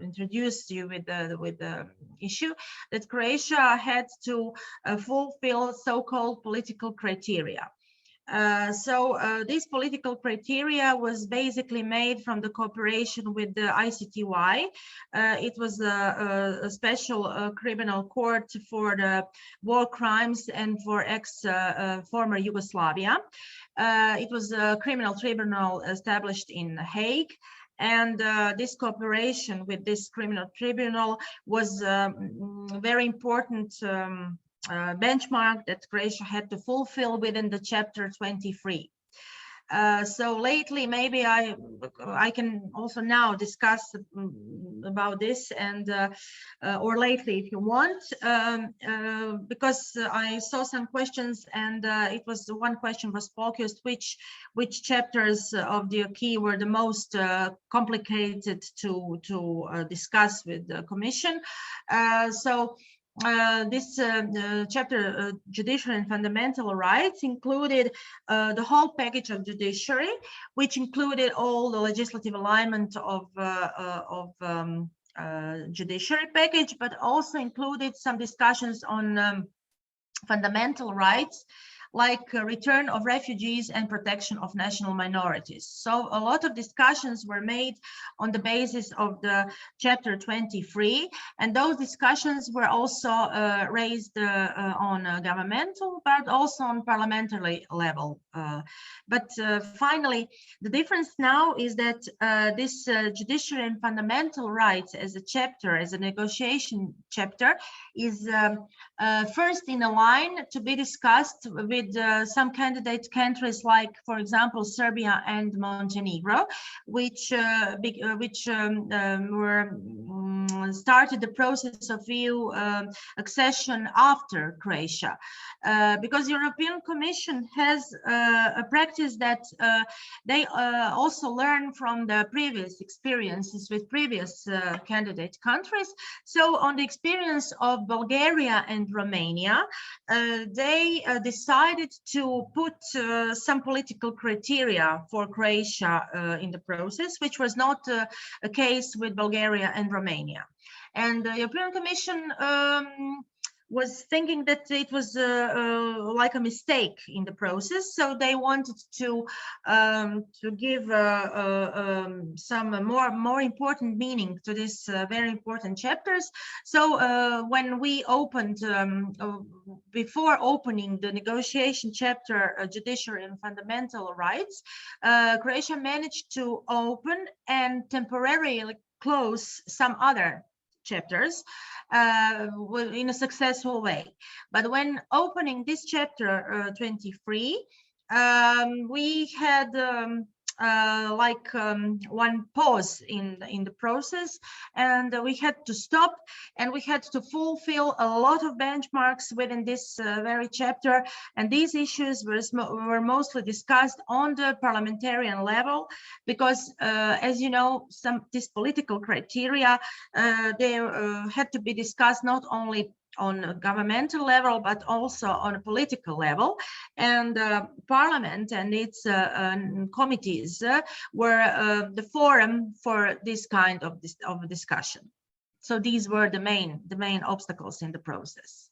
introduce you with the issue that Croatia had to fulfill so-called political criteria. This political criteria was basically made from the cooperation with the ICTY. It was a special criminal court for the war crimes and for former Yugoslavia. It was a criminal tribunal established in The Hague. And this cooperation with this criminal tribunal was very important benchmark that Croatia had to fulfill within the chapter 23. So lately, maybe I can also now discuss about this, and or lately if you want, because I saw some questions, and it was one question was focused which chapters of the acquis were the most complicated to discuss with the Commission. This chapter, Judiciary and Fundamental Rights, included the whole package of judiciary, which included all the legislative alignment of judiciary package, but also included some discussions on fundamental rights, like return of refugees and protection of national minorities. So a lot of discussions were made on the basis of the chapter 23, and those discussions were also raised on governmental, but also on parliamentary level. But finally, the difference now is that this judiciary and fundamental rights as a chapter, as a negotiation chapter, is first in a line to be discussed with some candidate countries, like, for example, Serbia and Montenegro, which started the process of EU accession after Croatia, because European Commission has a practice that they also learn from the previous experiences with previous candidate countries. So on the experience of Bulgaria and Romania, they decided to put some political criteria for Croatia in the process, which was not a case with Bulgaria and Romania. And the European Commission was thinking that it was like a mistake in the process, so they wanted to give some more important meaning to this very important chapters. So when we opened, before opening the negotiation chapter, Judiciary and Fundamental Rights, Croatia managed to open and temporarily close some other chapters in a successful way. But when opening this chapter 23, we had one pause in the process, and we had to stop, and we had to fulfill a lot of benchmarks within this very chapter. And these issues were mostly discussed on the parliamentarian level, because as you know, these political criteria, they had to be discussed not only on a governmental level, but also on a political level. And Parliament and its committees were the forum for this kind of discussion. So these were the main obstacles in the process.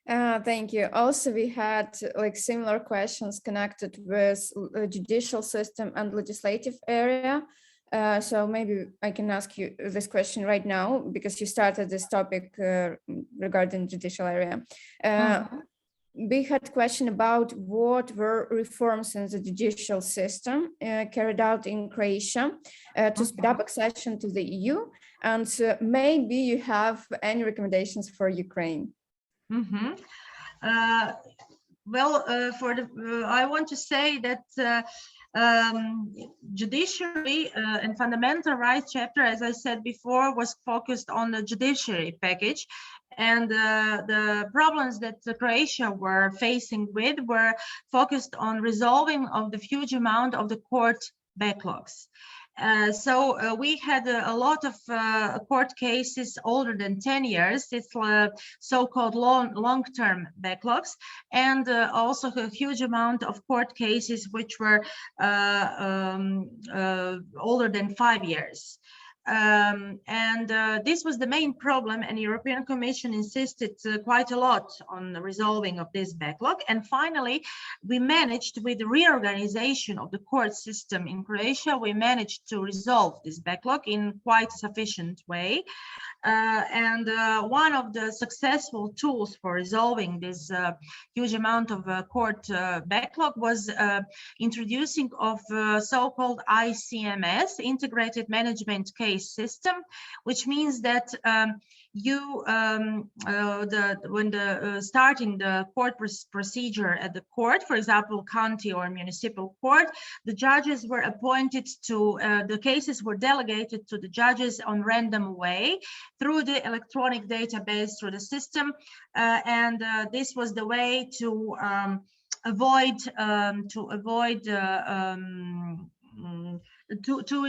Thank you. Also, we had like similar questions connected with judicial system and legislative area. So maybe I can ask you this question right now because you started this topic regarding judicial area. We had a question about what were reforms in the judicial system carried out in Croatia to speed up accession to the EU, and maybe you have any recommendations for Ukraine. I want to say that judiciary and fundamental rights chapter, as I said before, was focused on the judiciary package, and the problems that Croatia were facing with were focused on resolving of the huge amount of the court backlogs. So we had a lot of court cases older than 10 years. It's so-called long-term backlogs, and also a huge amount of court cases which were older than 5 years. This was the main problem, and the European Commission insisted quite a lot on the resolving of this backlog. And finally, we managed, with the reorganization of the court system in Croatia, we managed to resolve this backlog in quite a sufficient way. One of the successful tools for resolving this huge amount of court backlog was introducing of so-called ICMS, Integrated Management Case System, which means that starting the court procedure at the court, for example, county or municipal court, the judges were appointed to, the cases were delegated to the judges on random way through the electronic database, through the system, this was the way to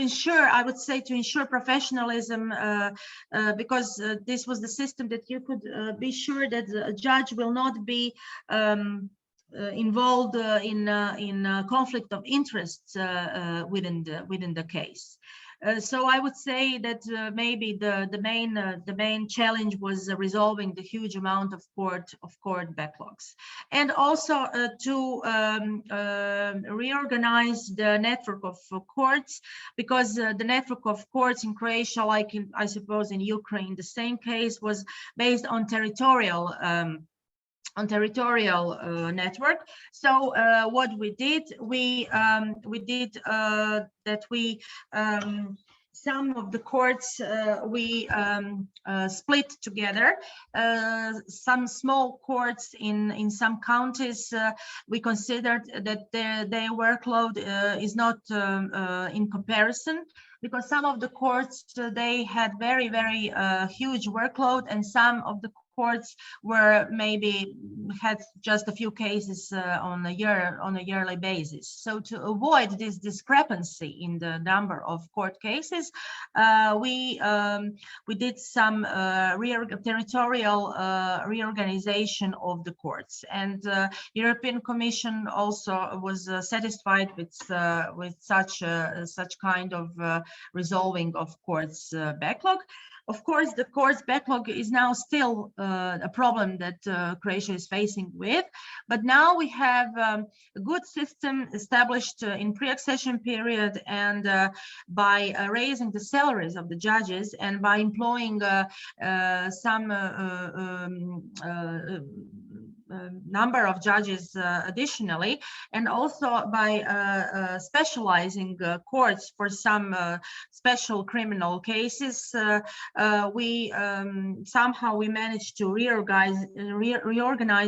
ensure, I would say, to ensure professionalism, because this was the system that you could be sure that a judge will not be involved in conflict of interests within the case. So I would say that maybe the main challenge was resolving the huge amount of court backlogs, and also to reorganize the network of courts, because the network of courts in Croatia, like I suppose in Ukraine, the same case, was based on territorial network. So what we did, some of the courts we split together. Some small courts in some counties, we considered that their workload is not in comparison, because some of the courts, they had very huge workload, and some of the courts were maybe had just a few cases on a yearly basis. So to avoid this discrepancy in the number of court cases, we did some territorial reorganization of the courts, and European Commission also was satisfied with such kind of resolving of courts backlog. Of course, the courts backlog is now still a problem that Croatia is facing with, but now we have a good system established in pre-accession period, and by raising the salaries of the judges, and by employing some number of judges additionally, and also by specializing courts for some special criminal cases, we somehow managed to reorganize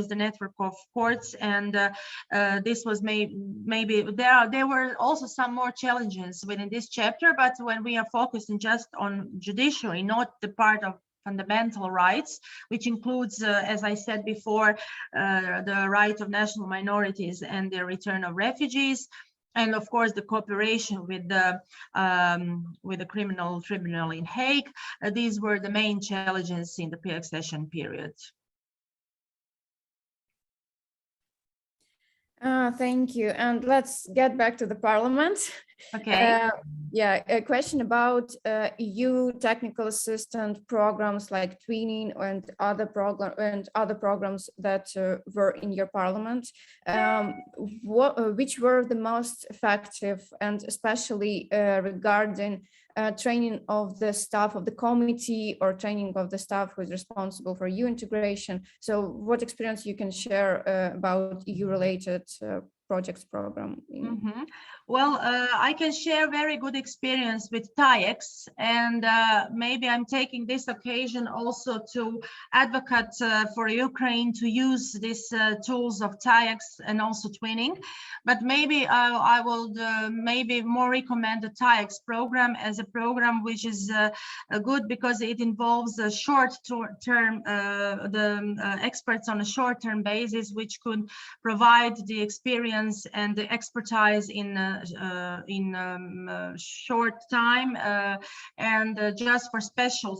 the network of courts, and this was maybe there were also some more challenges within this chapter, but when we are focusing just on judiciary, not the part of fundamental rights, which includes, as I said before, the right of national minorities and the return of refugees, and of course the cooperation with the criminal tribunal in Hague. These were the main challenges in the pre-accession period. Thank you, and let's get back to the Parliament. Okay. Yeah, a question about EU technical assistant programs like twinning and other programs that were in your parliament. Which were the most effective, and especially regarding training of the staff of the committee or training of the staff who is responsible for EU integration? So what experience you can share about EU-related projects program? Well, I can share very good experience with TAIEX, and maybe I'm taking this occasion also to advocate for Ukraine to use these tools of TAIEX and also twinning. But maybe I will maybe more recommend the TAIEX program as a program which is good because it involves a short-term, experts on a short-term basis, which could provide the experience and the expertise in short time and just for special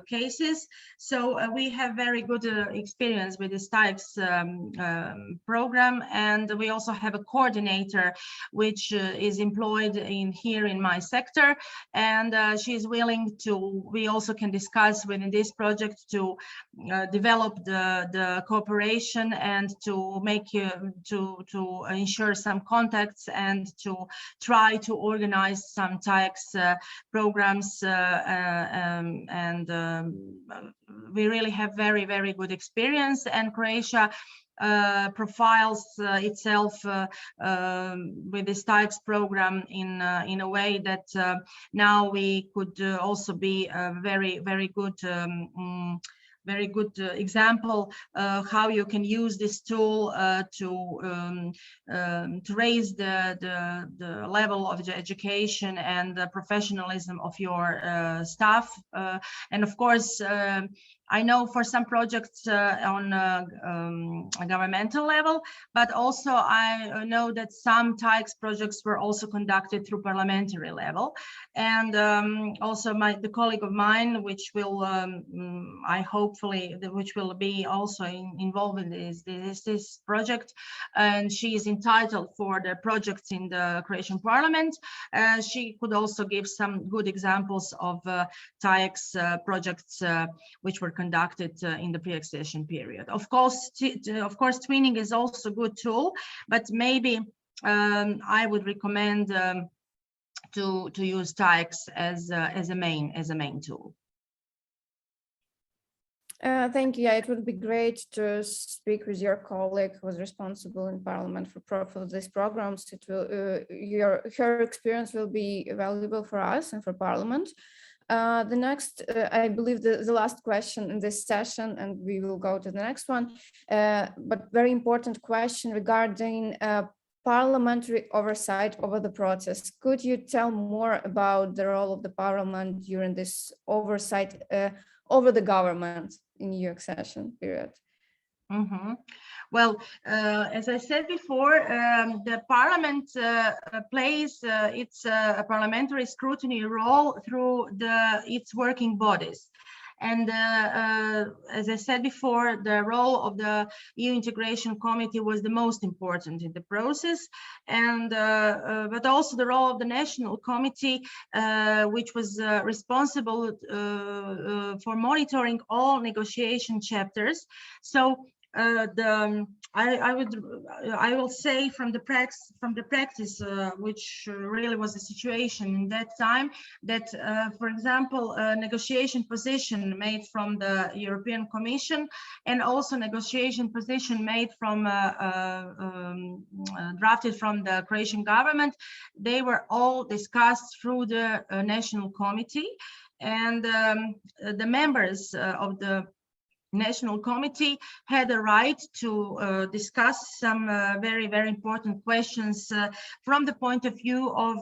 cases. So we have very good experience with this TAIEX program, and we also have a coordinator which is employed here in my sector, and she is willing to. We also can discuss within this project to develop the cooperation and to make to ensure some contacts and to try to organize some TAIEX programs, and we really have very good experience, and Croatia profiles itself with this TAIEX program in a way that now we could also be a very good example how you can use this tool to raise the level of the education and the professionalism of your staff. And of course, I know for some projects on a governmental level, but also I know that some TAIEX projects were also conducted through parliamentary level. And also the colleague of mine, which will, which will be also involved in this project, and she is entitled for the projects in the Croatian Parliament. She could also give some good examples of TAIEX projects which were conducted in the pre-accession period. Of course, twinning is also a good tool, but maybe I would recommend to use TAIEX as a main tool. Thank you. Yeah, it would be great to speak with your colleague who was responsible in Parliament for these programs. It will, her experience will be valuable for us and for Parliament. The next, I believe the last question in this session, and we will go to the next one, but very important question regarding parliamentary oversight over the process. Could you tell more about the role of the Parliament during this oversight over the government in EU accession period? Well, as I said before, the Parliament plays its parliamentary scrutiny role through its working bodies. And as I said before, the role of the EU Integration Committee was the most important in the process, and but also the role of the National Committee, which was responsible for monitoring all negotiation chapters. So I will say from the practice, which really was the situation in that time, that for example, a negotiation position made from the European Commission and also negotiation position made from drafted from the Croatian government, they were all discussed through the National Committee, and the members of the National Committee had a right to discuss some very important questions from the point of view of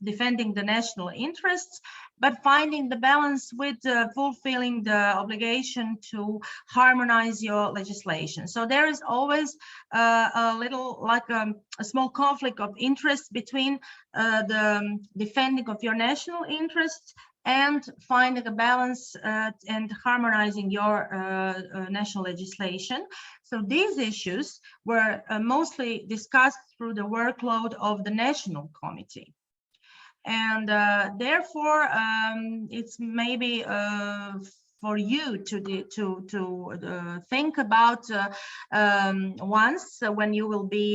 defending the national interests, but finding the balance with fulfilling the obligation to harmonize your legislation. So there is always a little, like a small conflict of interest between the defending of your national interests and finding a balance and harmonizing your national legislation. So these issues were mostly discussed through the workload of the National Committee. And therefore, it's maybe for you to think about once when you will be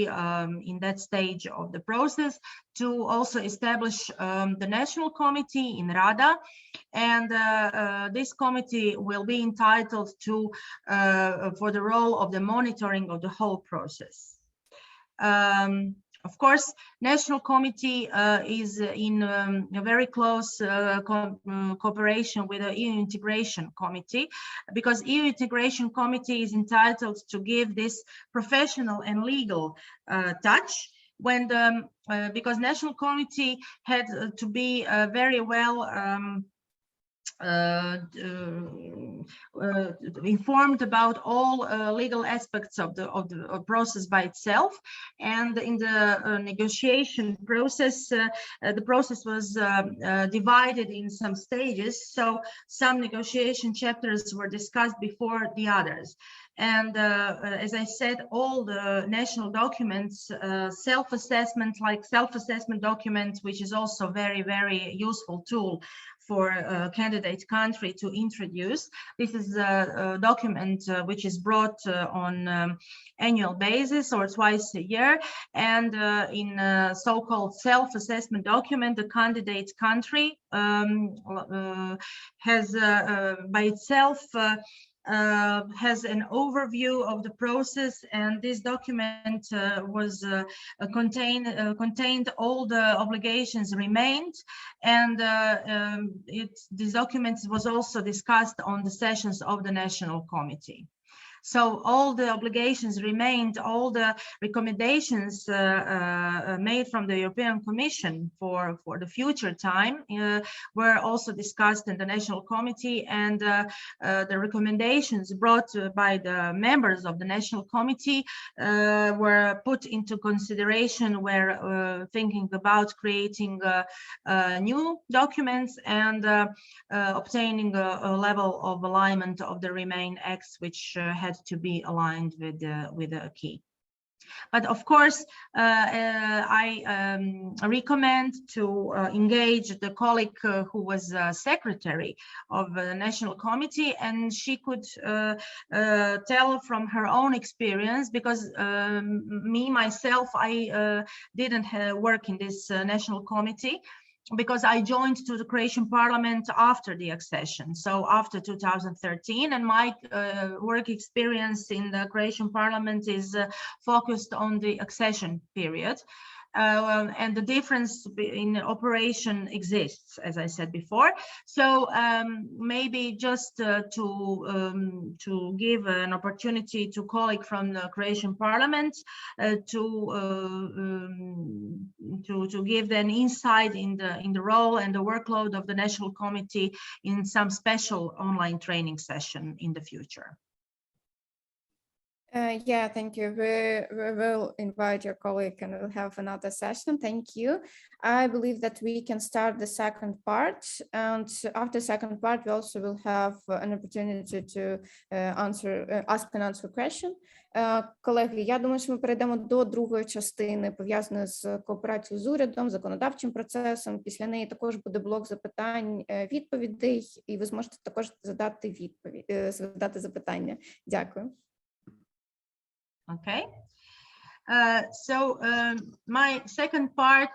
in that stage of the process, to also establish the National Committee in Rada, and this committee will be entitled to for the role of the monitoring of the whole process. Of course, National Committee is in a very close cooperation with the EU Integration Committee, because EU Integration Committee is entitled to give this professional and legal touch, when the because National Committee had to be very well informed about all legal aspects of the process by itself. And in the negotiation process, the process was divided in some stages. So some negotiation chapters were discussed before the others. And as I said, all the national documents, self-assessment, like self-assessment documents, which is also very, very useful tool for a candidate country to introduce. This is a document which is brought on annual basis or twice a year. And in a so-called self-assessment document, the candidate country has by itself has an overview of the process, and this document was contained all the obligations remained, and this document was also discussed on the sessions of the National Committee. So all the obligations remained, all the recommendations made from the European Commission for the future time were also discussed in the National Committee, and the recommendations brought by the members of the National Committee were put into consideration where thinking about creating new documents and obtaining a level of alignment of the remain acts which had to be aligned with the key. But of course, I recommend to engage the colleague who was secretary of the National Committee, and she could tell from her own experience, because myself, I didn't work in this National Committee, because I joined to the Croatian Parliament after the accession, so after 2013, and my work experience in the Croatian Parliament is focused on the accession period. And the difference in operation exists, as I said before. So maybe just to give an opportunity to colleague from the Croatian Parliament to give an insight in the role and the workload of the National Committee in some special online training session in the future. Yeah, thank you. We will invite your colleague and we'll have another session. Thank you. I believe that we can start the second part, and after the second part, we also will have an opportunity to ask and answer question. Колеги, я думаю, що ми перейдемо до другої частини, пов'язаної з кооперацією з урядом, законодавчим процесом. Після неї також буде блок запитань, відповідей, і ви зможете також задати запитання. Дякую. Okay, my second part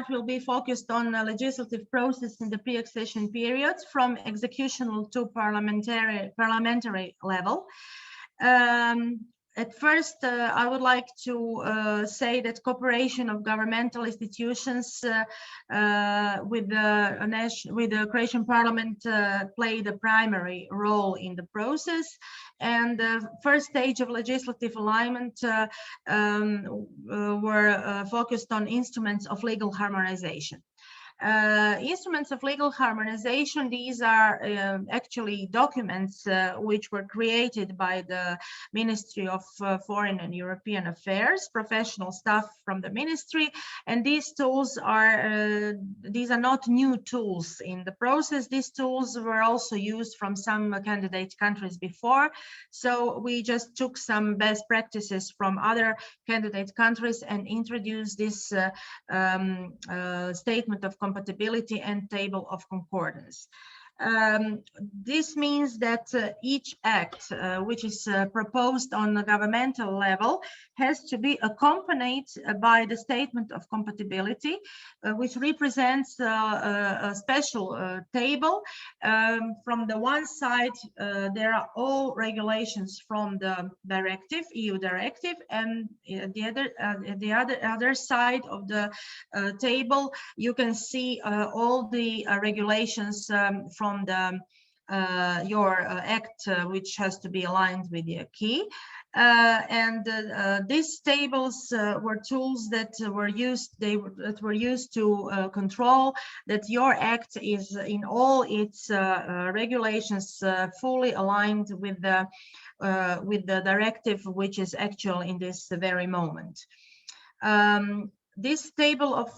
will be focused on the legislative process in the pre-accession period, from executional to parliamentary level. At first, I would like to say that cooperation of governmental institutions with the Croatian Parliament played a primary role in the process. And the first stage of legislative alignment were focused on instruments of legal harmonization. Instruments of legal harmonization, these are actually documents which were created by the Ministry of Foreign and European Affairs, professional staff from the ministry, and these tools are not new tools in the process. These tools were also used from some candidate countries before, so we just took some best practices from other candidate countries and introduced this statement of compatibility and table of concordance. This means that each act which is proposed on the governmental level has to be accompanied by the statement of compatibility, which represents a special table. From the one side, there are all regulations from the directive, EU directive, and the other side of the table, you can see all the regulations from the your act, which has to be aligned with the acquis. These tables were tools that were used to control that your act is in all its regulations fully aligned with the directive, which is actual in this very moment. This table of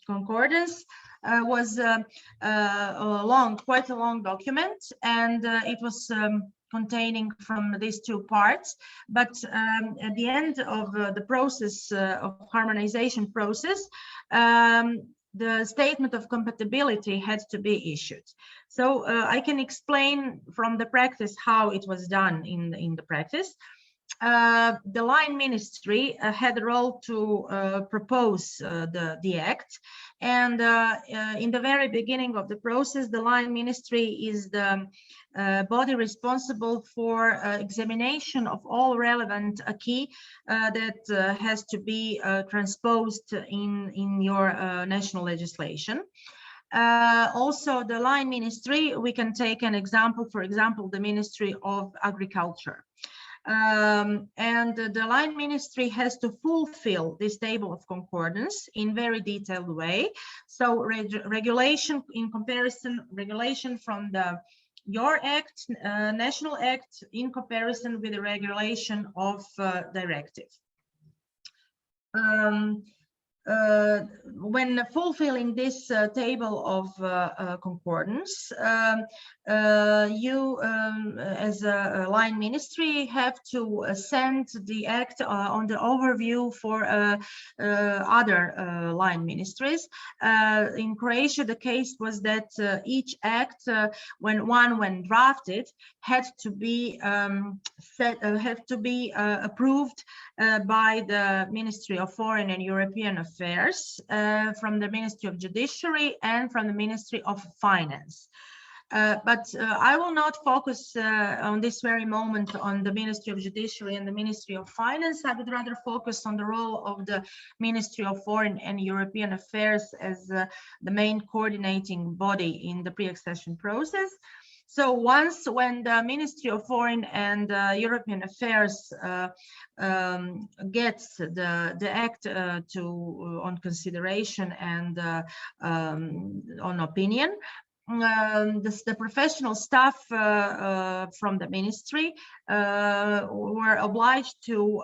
concordance was quite a long document, and it was containing from these two parts. But at the end of the process of harmonization process, the statement of compatibility had to be issued. So I can explain from the practice how it was done in the practice. The line ministry had a role to propose the act, and in the very beginning of the process, the line ministry is the body responsible for examination of all relevant acquis that has to be transposed in your national legislation. Also, the line ministry, we can take an example, for example, the Ministry of Agriculture. And the line ministry has to fulfill this table of concordance in very detailed way. So regulation in comparison, regulation from your act, national act, in comparison with the regulation of directive. When fulfilling this table of concordance, you as a line ministry have to send the act on the overview for other line ministries. In Croatia, the case was that each act, when drafted, had to be approved by the Ministry of Foreign and European Affairs, from the Ministry of Judiciary, and from the Ministry of Finance. But I will not focus on this very moment on the Ministry of Judiciary and the Ministry of Finance. I would rather focus on the role of the Ministry of Foreign and European Affairs as the main coordinating body in the pre-accession process. So when the Ministry of Foreign and European Affairs gets the act on consideration and on opinion, the professional staff from the ministry were obliged to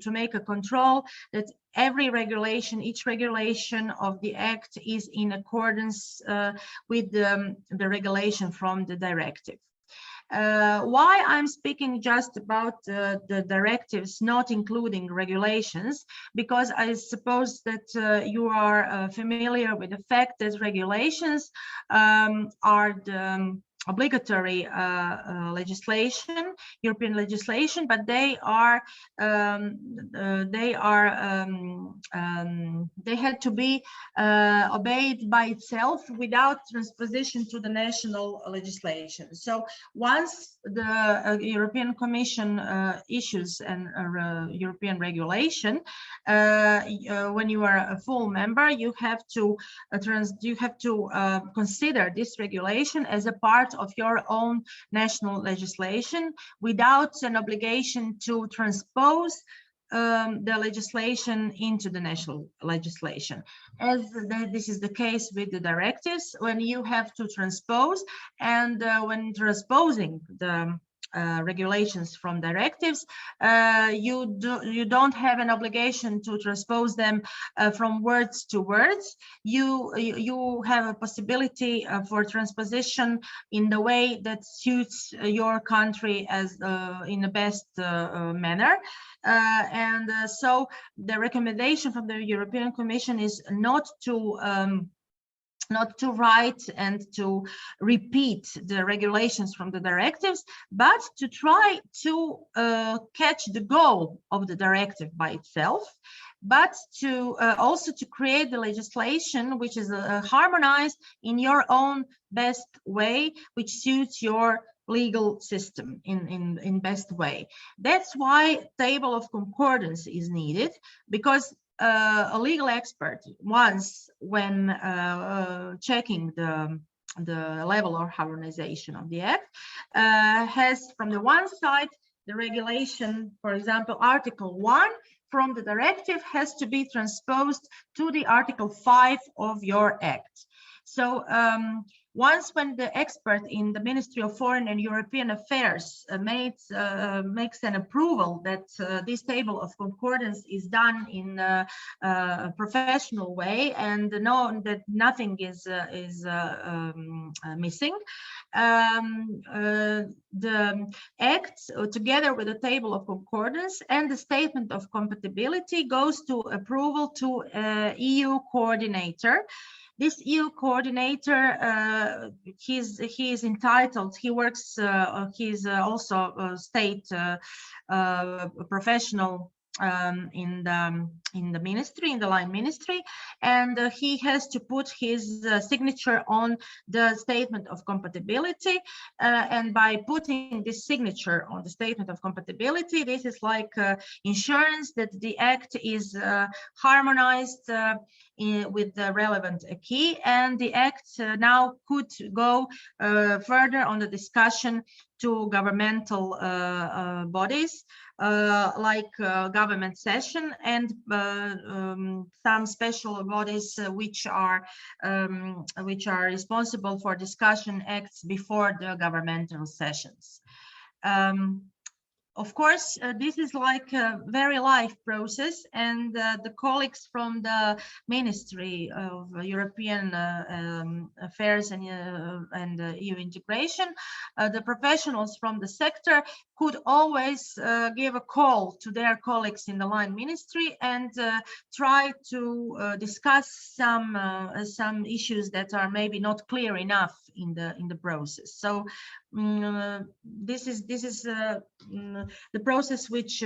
make a control that every regulation, each regulation of the act is in accordance with the regulation from the directive. Why I'm speaking just about the directives, not including regulations, because I suppose that you are familiar with the fact that regulations are the obligatory legislation, European legislation, but they had to be obeyed by itself without transposition to the national legislation. So once the European Commission issues an European regulation, when you are a full member, you have to consider this regulation as a part of your own national legislation without an obligation to transpose the legislation into the national legislation. As this is the case with the directives, when you have to transpose, and when transposing the regulations from directives, you don't have an obligation to transpose them from words to words. You have a possibility for transposition in the way that suits your country as in the best manner. So the recommendation from the European Commission is not to write and to repeat the regulations from the directives, but to try to catch the goal of the directive by itself, but to also to create the legislation which is harmonized in your own best way, which suits your legal system in best way. That's why table of concordance is needed, because a legal expert, once when checking the level of harmonization of the act, has from the one side the regulation, for example, Article 1 from the directive has to be transposed to the Article 5 of your act. So once when the expert in the Ministry of Foreign and European Affairs makes an approval that this table of concordance is done in a professional way and know that nothing is missing, the act together with the table of concordance and the statement of compatibility goes to approval to EU coordinator. This EU coordinator, he is entitled, he works, he's also a state professional in the ministry, in the line ministry, and he has to put his signature on the statement of compatibility, and by putting this signature on the statement of compatibility, this is like insurance that the act is harmonized with the relevant acquis, and the act now could go further on the discussion to governmental bodies like government session and some special bodies which are responsible for discussion acts before the governmental sessions. Of course, this is like a very live process, and the colleagues from the Ministry of European Affairs and EU integration, the professionals from the sector could always give a call to their colleagues in the line ministry and try to discuss some issues that are maybe not clear enough in the process. So this is the process which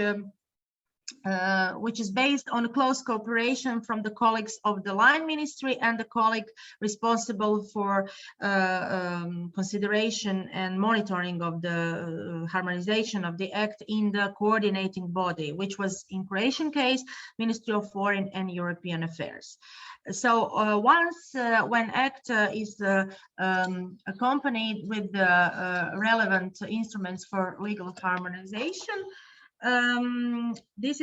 is based on a close cooperation from the colleagues of the line ministry and the colleague responsible for consideration and monitoring of the harmonization of the act in the coordinating body, which was in Croatian case, Ministry of Foreign and European Affairs. So once when act is accompanied with the relevant instruments for legal harmonization, this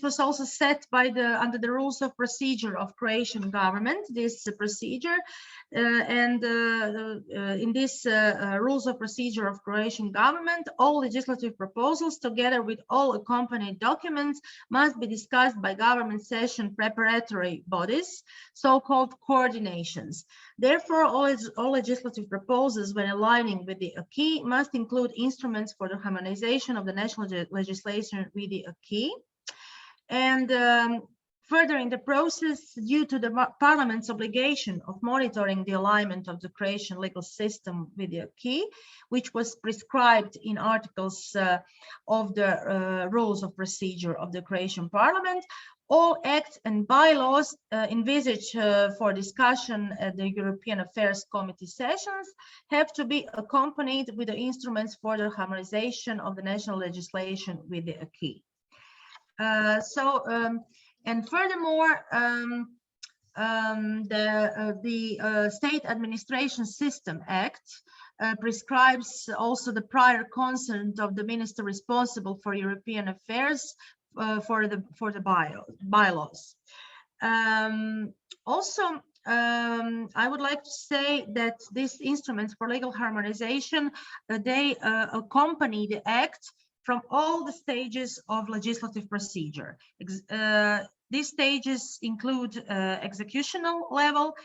was also set by under the rules of procedure of Croatian government, this procedure, and in this rules of procedure of Croatian government, all legislative proposals together with all accompanied documents must be discussed by government session preparatory bodies, so-called coordinations. Therefore, all legislative proposals when aligning with the acquis must include instruments for the harmonization of the national legislation with the acquis. And further in the process, due to the Parliament's obligation of monitoring the alignment of the Croatian legal system with the acquis, which was prescribed in articles of the rules of procedure of the Croatian Parliament, all acts and bylaws envisaged for discussion at the European Affairs Committee sessions have to be accompanied with the instruments for the harmonization of the national legislation with the acquis. And furthermore, the State Administration System Act prescribes also the prior consent of the minister responsible for European affairs for the bylaws. Also, I would like to say that these instruments for legal harmonization, they accompany the act from all the stages of legislative procedure. These stages include executional level,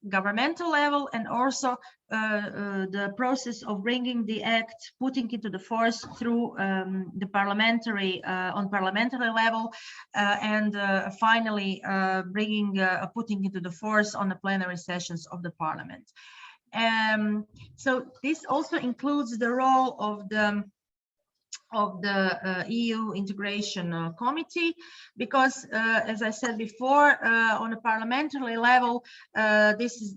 governmental level, and also the process of bringing the act, putting it to the force through the on parliamentary level, and finally putting it to the force on the plenary sessions of the parliament. So this also includes the role of the EU integration committee, because as I said before, on a parliamentary level, this is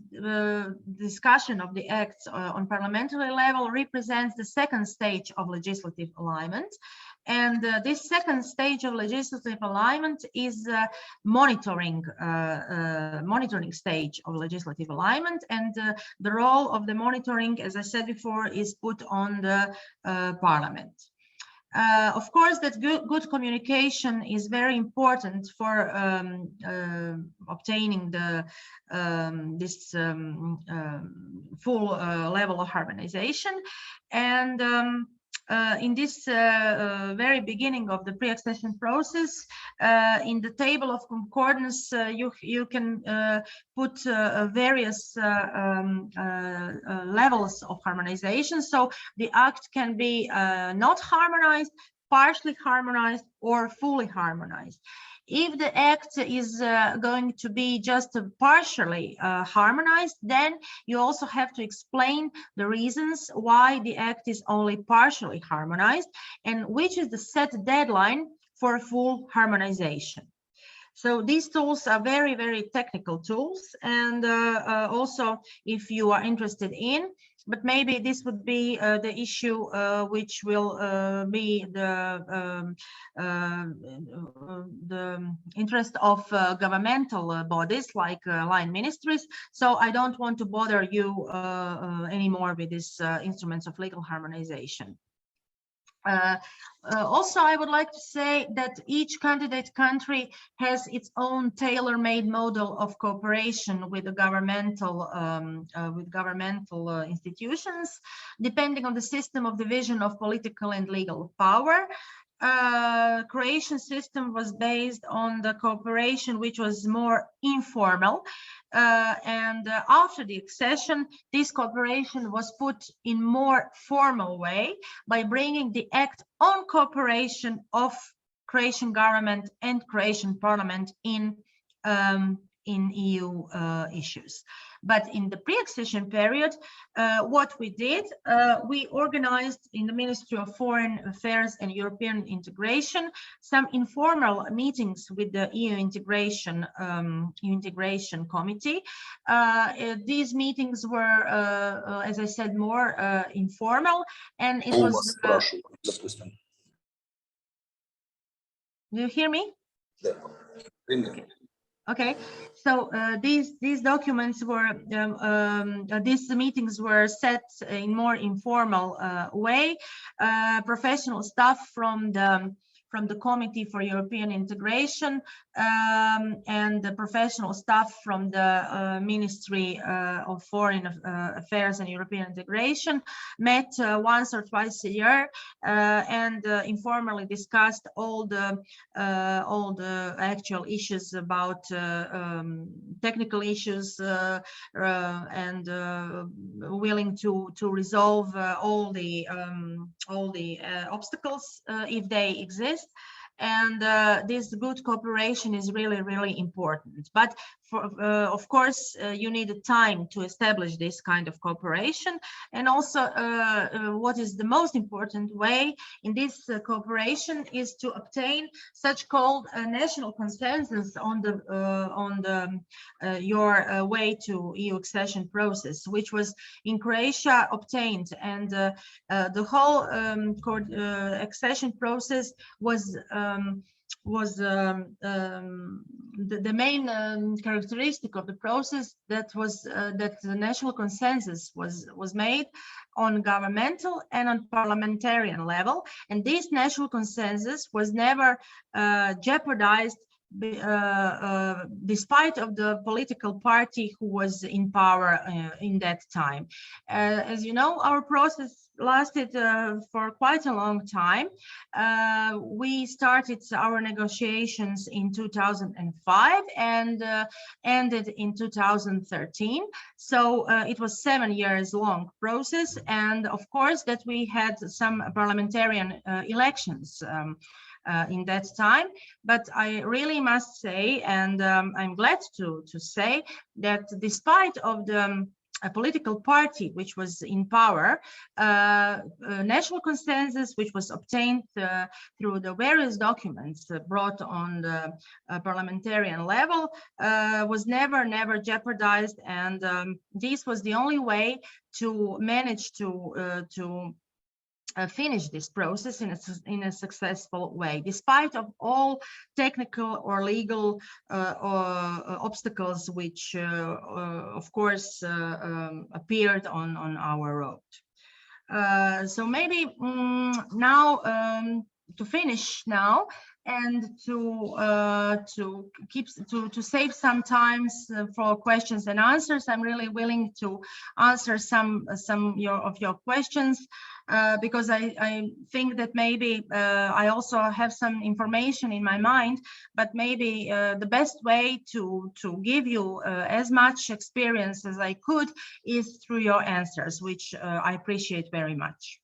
discussion of the acts on parliamentary level represents the second stage of legislative alignment. And this second stage of legislative alignment is monitoring stage of legislative alignment, and the role of the monitoring, as I said before, is put on the parliament. Of course, that good communication is very important for obtaining this full level of harmonization. And in this very beginning of the pre-accession process, in the table of concordance, you can put various levels of harmonization. So the act can be not harmonized, partially harmonized, or fully harmonized. If the act is going to be just partially harmonized, then you also have to explain the reasons why the act is only partially harmonized and which is the set deadline for full harmonization. So these tools are very, very technical tools, and also if you are interested in, but maybe this would be the issue which will be the interest of governmental bodies like line ministries. So I don't want to bother you anymore with these instruments of legal harmonization. Also, I would like to say that each candidate country has its own tailor-made model of cooperation with the governmental institutions, depending on the system of division of political and legal power. Croatian system was based on the cooperation which was more informal, and after the accession, this cooperation was put in more formal way by bringing the act on cooperation of Croatian government and Croatian parliament in EU issues. But in the pre-accession period, what we did, we organized in the Ministry of Foreign Affairs and European Integration some informal meetings with the EU integration committee. These meetings were, as I said, more informal, and it was. Do you hear me? Okay, so these documents were, these meetings were set in more informal way. Professional staff from the Committee for European Integration and the professional staff from the Ministry of Foreign Affairs and European Integration met once or twice a year and informally discussed all the actual issues about technical issues and willing to resolve all the obstacles if they exist. And this good cooperation is really, really important. But of course, you need time to establish this kind of cooperation. And also, what is the most important way in this cooperation is to obtain such called national consensus on your way to EU accession process, which was in Croatia obtained, and the whole accession process was the main characteristic of the process that the national consensus was made on governmental and on parliamentarian level, and this national consensus was never jeopardized despite of the political party who was in power in that time. As you know, our process lasted for quite a long time. We started our negotiations in 2005 and ended in 2013. So it was 7 years long process, and of course that we had some parliamentarian elections in that time. But I really must say, and I'm glad to say, that despite of the political party which was in power, national consensus which was obtained through the various documents brought on the parliamentarian level was never jeopardized, and this was the only way to manage to finish this process in a successful way, despite of all technical or legal obstacles which, of course, appeared on our road. So maybe now to finish now, and to save some time for questions and answers, I'm really willing to answer some of your questions, because I think that maybe I also have some information in my mind, but maybe the best way to give you as much experience as I could is through your answers, which I appreciate very much.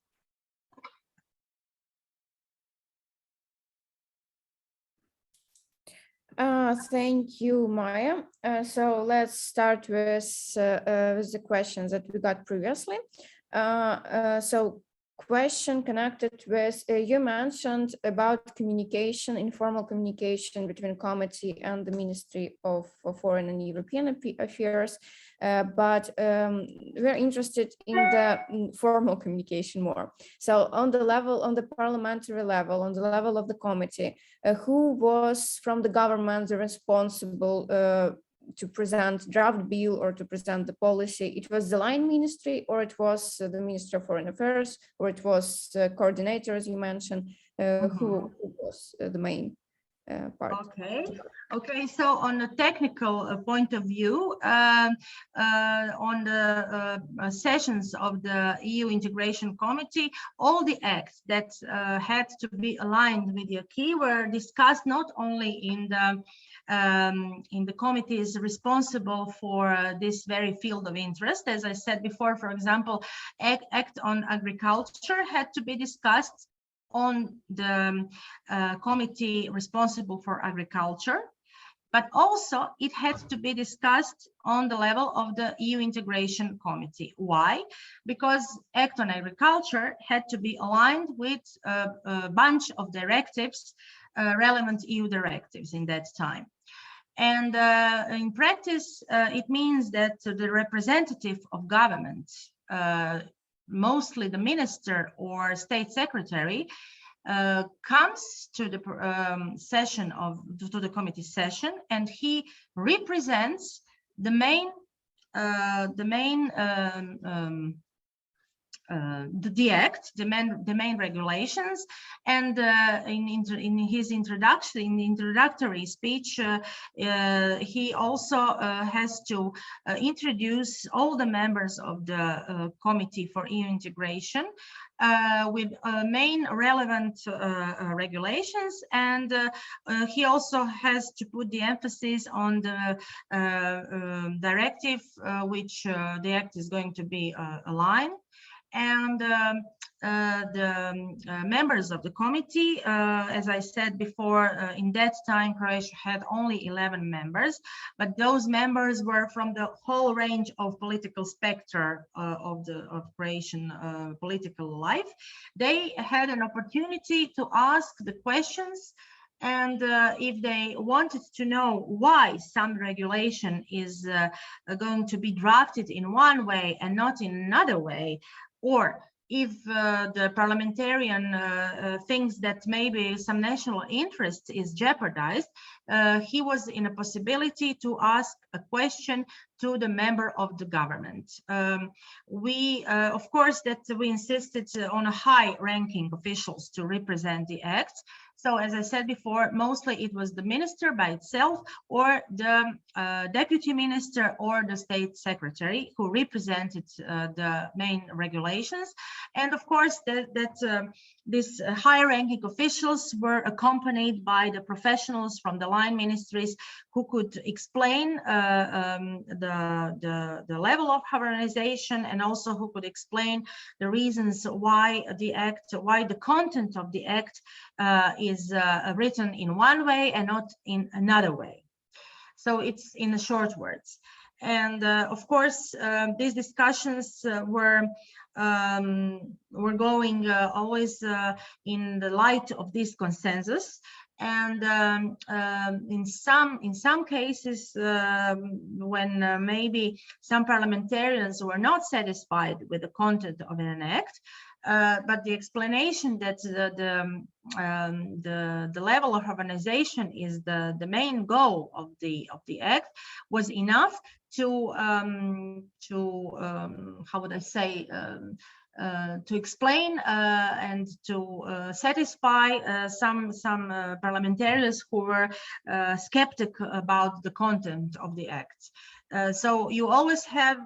Thank you, Maya. So let's start with the questions that we got previously. So question connected with, you mentioned about communication, informal communication between committee and the Ministry of Foreign and European Affairs, but we're interested in the formal communication more. So on the parliamentary level, on the level of the committee, who was from the government responsible to present draft bill or to present the policy? It was the line ministry, or it was the Ministry of Foreign Affairs, or it was coordinator, as you mentioned? Who was the main part? Okay, so on a technical point of view, on the sessions of the EU Integration Committee, all the acts that had to be aligned with the acquis were discussed not only in the committees responsible for this very field of interest. As I said before, for example, Act on Agriculture had to be discussed on the committee responsible for agriculture, but also it had to be discussed on the level of the EU Integration Committee. Why? Because Act on Agriculture had to be aligned with a bunch of directives, relevant EU directives in that time. And in practice, it means that the representative of government, mostly the minister or state secretary, comes to the committee session, and he represents the main regulations, and in his introductory speech, he also has to introduce all the members of the committee for EU integration with main relevant regulations, and he also has to put the emphasis on the directive which the act is going to be aligned. And the members of the committee, as I said before, in that time Croatia had only 11 members, but those members were from the whole range of political spectrum of Croatian political life. They had an opportunity to ask the questions, and if they wanted to know why some regulation is going to be drafted in one way and not in another way, or if the parliamentarian thinks that maybe some national interest is jeopardized, he was in a possibility to ask a question to the member of the government. Of course, that we insisted on a high-ranking officials to represent the act. So, as I said before, mostly it was the minister by itself, or the deputy minister, or the state secretary who represented the main regulations. And of course, these high-ranking officials were accompanied by the professionals from the line ministries who could explain the level of harmonization, and also who could explain the reasons why the content of the act is written in one way and not in another way. So it's in the short words. And of course, these discussions were going always in the light of this consensus. And in some cases, when maybe some parliamentarians were not satisfied with the content of an act, but the explanation that the level of harmonization is the main goal of the act was enough to how would I say, to explain and to satisfy some parliamentarians who were skeptic about the content of the act. So you always have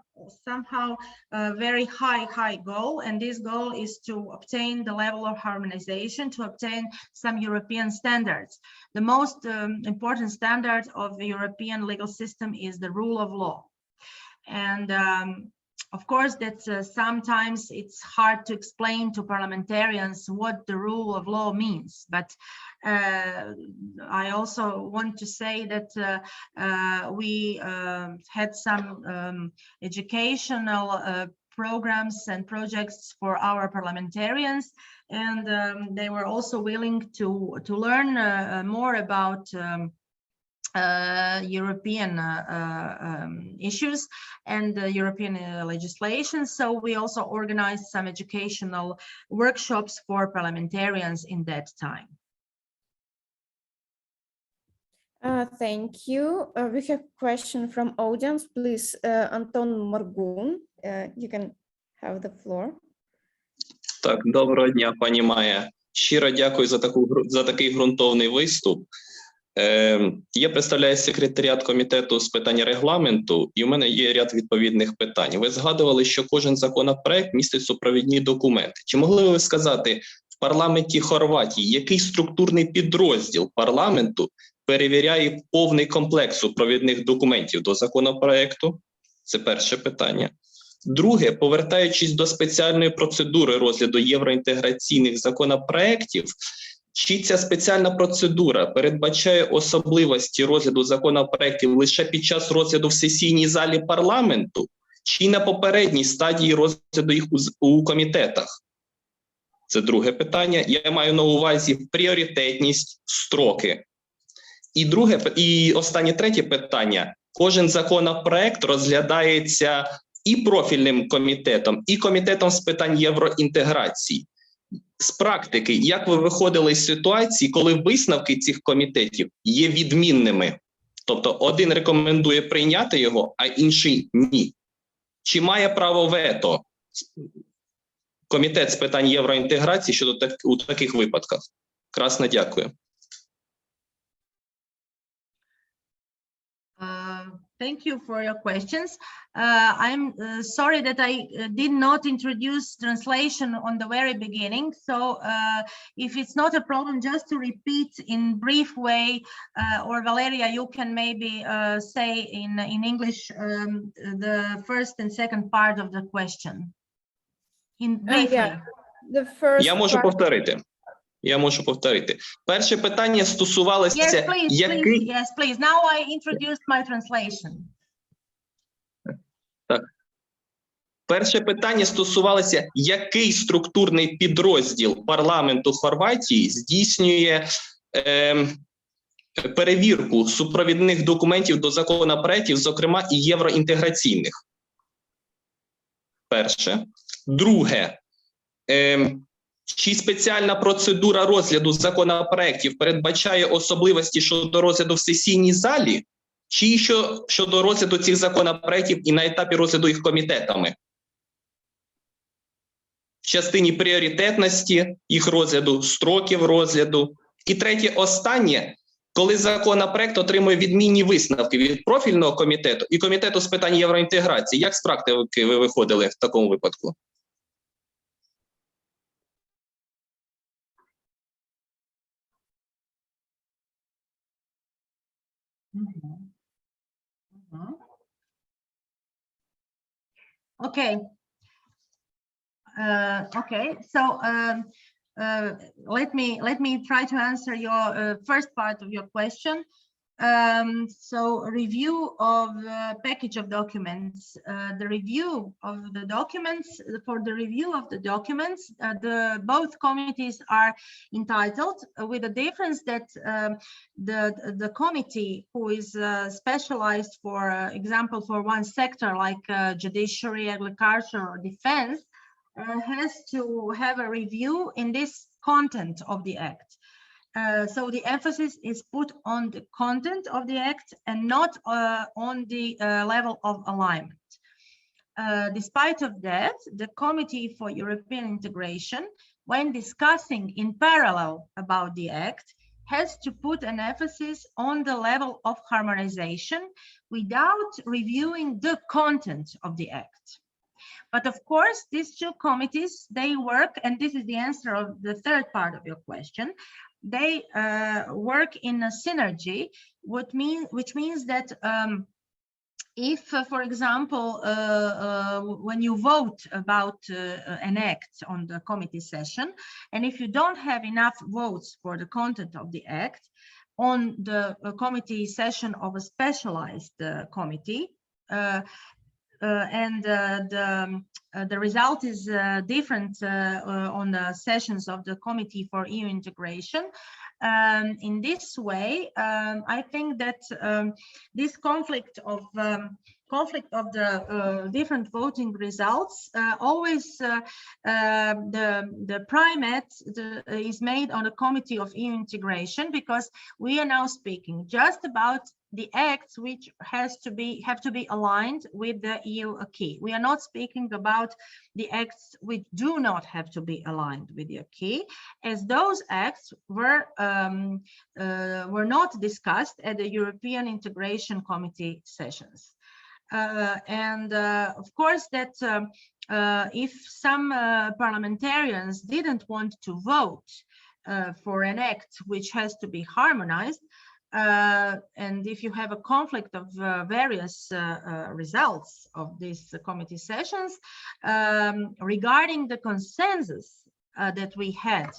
somehow a very high goal, and this goal is to obtain the level of harmonization, to obtain some European standards. The most important standard of the European legal system is the rule of law. And of course, that sometimes it's hard to explain to parliamentarians what the rule of law means. But I also want to say that we had some educational programs and projects for our parliamentarians, and they were also willing to learn more about European issues and European legislation. So we also organized some educational workshops for parliamentarians in that time. Thank you. We have a question from audience. Please, Антон Моргун, you can have the floor. Так, доброго дня, пані Майя. Щиро дякую за такий ґрунтовний виступ. Я представляю секретаріат комітету з питань регламенту, і в мене є ряд відповідних питань. Ви згадували, що кожен законопроект містить супровідні документи. Чи могли ви сказати, в парламенті Хорватії який структурний підрозділ парламенту перевіряє повний комплекс супровідних документів до законопроекту? Це перше питання. Друге, повертаючись до спеціальної процедури розгляду євроінтеграційних законопроєктів, чи ця спеціальна процедура передбачає особливості розгляду законопроєктів лише під час розгляду в сесійній залі парламенту, чи на попередній стадії розгляду їх у комітетах? Це друге питання. Я маю на увазі пріоритетність, строки. І останнє третє питання. Кожен законопроект розглядається і профільним комітетом, і комітетом з питань євроінтеграції. З практики, як ви виходили з ситуації, коли висновки цих комітетів є відмінними? Тобто один рекомендує прийняти його, а інший ні. Чи має право вето комітет з питань євроінтеграції щодо у таких випадках? Красно дякую. Thank you for your questions. I'm sorry that I did not introduce translation on the very beginning. So if it's not a problem, just to repeat in brief way, or Valeria, you can maybe say in English the first and second part of the question. In briefly. The first Я можу повторити. Перше питання стосувалося... Yes, please. Now I introduced my translation. Так. Перше питання стосувалося, який структурний підрозділ парламенту Хорватії здійснює перевірку супровідних документів до законопроєктів, зокрема і євроінтеграційних. Перше. Друге. Чи спеціальна процедура розгляду законопроєктів передбачає особливості щодо розгляду в сесійній залі, чи щодо розгляду цих законопроєктів і на етапі розгляду їх комітетами? В частині пріоритетності їх розгляду, строків розгляду. І третє, останнє, коли законопроект отримує відмінні висновки від профільного комітету і комітету з питань євроінтеграції. Як з практики ви виходили в такому випадку? Okay. Okay. So let me try to answer your first part of your question. So review of the package of documents, the review of the documents, for the review of the documents, both committees are entitled, with the difference that the committee who is specialized, for example, for one sector like judiciary, agriculture, or defense, has to have a review in this content of the act. So the emphasis is put on the content of the act and not on the level of alignment. Despite of that, the Committee for European Integration, when discussing in parallel about the act, has to put an emphasis on the level of harmonization without reviewing the content of the act. But of course, these two committees, they work, and this is the answer of the third part of your question, they work in a synergy, which means that if, for example, when you vote about an act on the committee session, and if you don't have enough votes for the content of the act on the committee session of a specialized committee, and the result is different on the sessions of the Committee for EU Integration. In this way, I think that this conflict of the different voting results always the primate is made on the Committee of EU Integration, because we are now speaking just about the acts which have to be aligned with the EU acquis. We are not speaking about the acts which do not have to be aligned with the acquis, as those acts were not discussed at the European Integration Committee sessions. Of course, that if some parliamentarians didn't want to vote for an act which has to be harmonized, and if you have a conflict of various results of these committee sessions, regarding the consensus that we had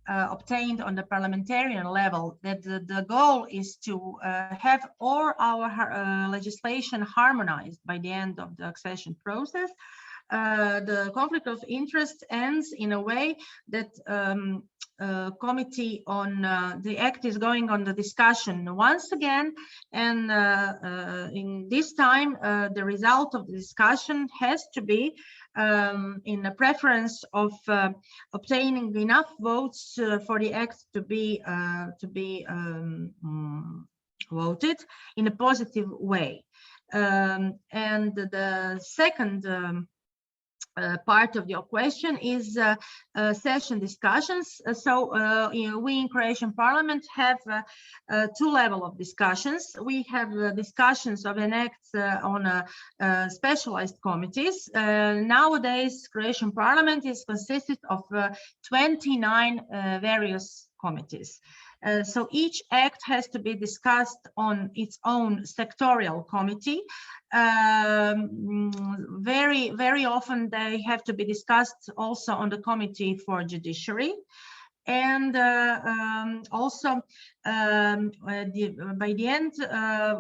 obtained on the parliamentarian level, that the goal is to have all our legislation harmonized by the end of the accession process, the conflict of interest ends in a way that committee on the act is going on the discussion once again, and in this time the result of the discussion has to be in a preference of obtaining enough votes for the act to be voted in a positive way. And the second part of your question is session discussions. So we in Croatian Parliament have two levels of discussions. We have discussions of an act on specialized committees. Nowadays, Croatian Parliament is consisted of 29 various committees. So each act has to be discussed on its own sectorial committee. Very often they have to be discussed also on the Committee for Judiciary. And also by the end,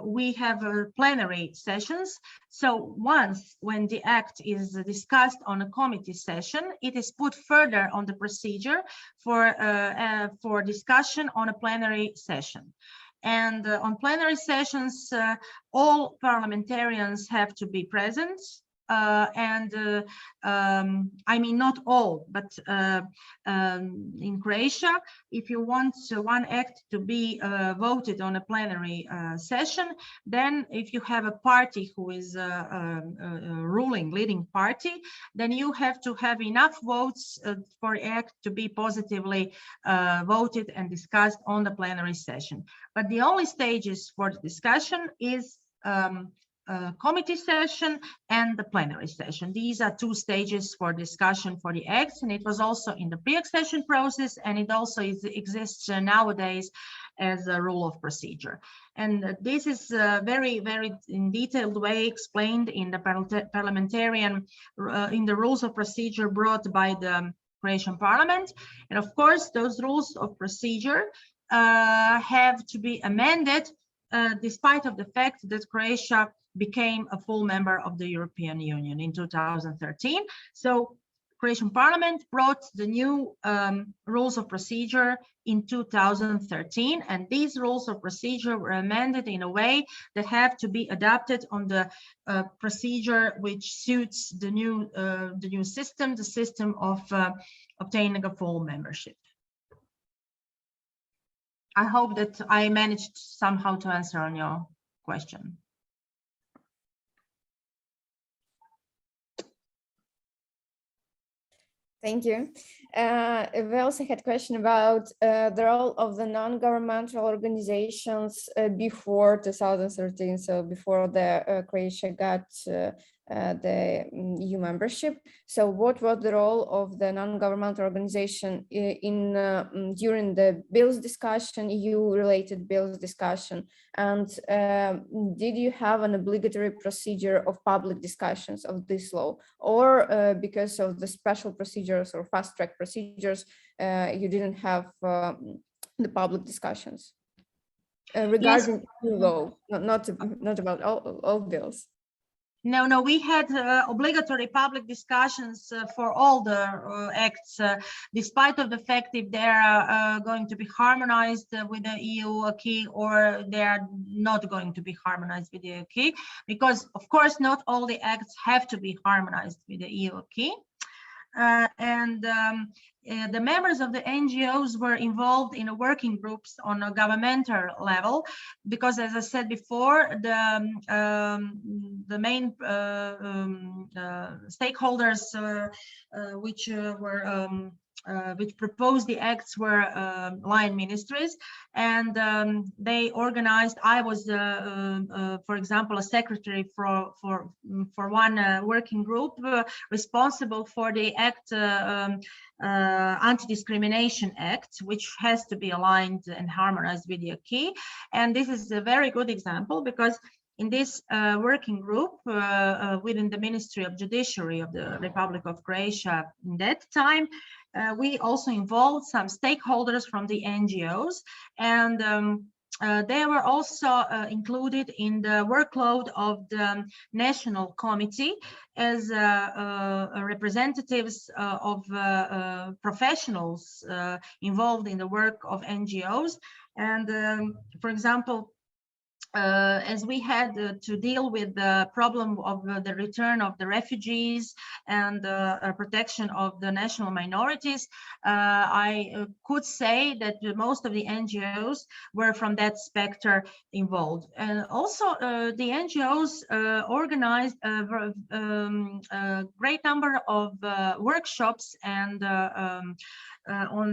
we have plenary sessions. So once when the act is discussed on a committee session, it is put further on the procedure for discussion on a plenary session. And on plenary sessions, all parliamentarians have to be present. I mean, not all, but in Croatia, if you want one act to be voted on a plenary session, then if you have a party who is a ruling, leading party, then you have to have enough votes for act to be positively voted and discussed on the plenary session. But the only stages for the discussion is committee session and the plenary session. These are two stages for discussion for the acts, and it was also in the pre-accession process, and it also exists nowadays as a rule of procedure. And this is very, very in detailed way explained in the parliamentarian, in the rules of procedure brought by the Croatian Parliament. And of course, those rules of procedure have to be amended despite of the fact that Croatia became a full member of the European Union in 2013. So Croatian Parliament brought the new rules of procedure in 2013, and these rules of procedure were amended in a way that have to be adapted on the procedure which suits the new system, the system of obtaining a full membership. I hope that I managed somehow to answer on your question. Thank you. We also had a question about the role of the non-governmental organizations before 2013, so before the Croatia got the EU membership. So what was the role of the non-governmental organization in during the bills discussion, EU-related bills discussion? And did you have an obligatory procedure of public discussions of this law, or because of the special procedures or fast-track procedures, you didn't have the public discussions regarding the law, not about all bills? No, we had obligatory public discussions for all the acts, despite of the fact if they are going to be harmonized with the EU acquis or they are not going to be harmonized with the acquis, because of course not all the acts have to be harmonized with the EU acquis. The members of the NGOs were involved in working groups on a governmental level, because, as I said before, the main stakeholders which proposed the acts were line ministries, and they organized. I was, for example, a secretary for one working group responsible for the act, Anti-Discrimination Act, which has to be aligned and harmonized with the acquis. And this is a very good example, because in this working group within the Ministry of Judiciary of the Republic of Croatia in that time, we also involved some stakeholders from the NGOs, and they were also included in the workload of the National Committee as representatives of professionals involved in the work of NGOs. And for example, as we had to deal with the problem of the return of the refugees and protection of the national minorities, I could say that most of the NGOs were from that spectrum involved. And also the NGOs organized a great number of workshops and on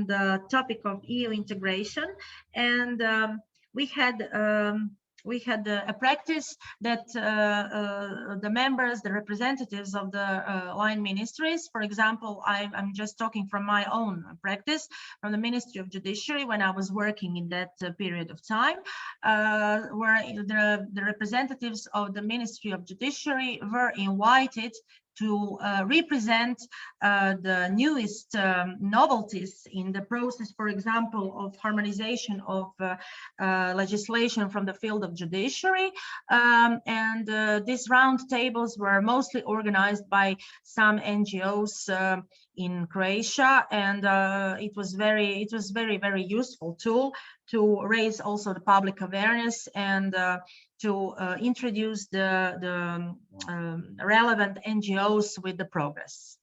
the topic of EU integration. And we had a practice that the members, the representatives of the line ministries, for example, I'm just talking from my own practice, from the Ministry of Judiciary when I was working in that period of time, where the representatives of the Ministry of Judiciary were invited to represent the newest novelties in the process, for example, of harmonization of legislation from the field of judiciary. These round tables were mostly organized by some NGOs in Croatia, and it was very, very useful tool to raise also the public awareness and to introduce the relevant NGOs with the progress.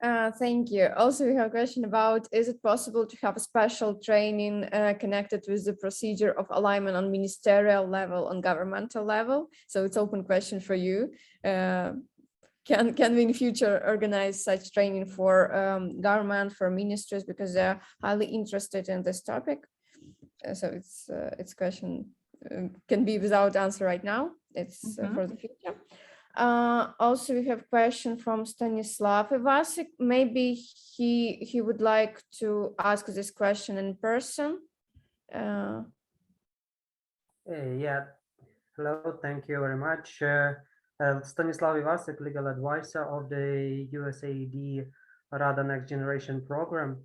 Thank you. Also, we have a question about, is it possible to have a special training connected with the procedure of alignment on ministerial level, on governmental level? So it's open question for you. Can we in future organize such training for government, for ministers, because they're highly interested in this topic? So it's question can be without answer right now. It's for the future. Also, we have a question from Stanislav Ivasik. Maybe he would like to ask this question in person. Yeah, hello, thank you very much. Stanislav Ivasik, legal advisor of the USAID Rada Next Generation Program.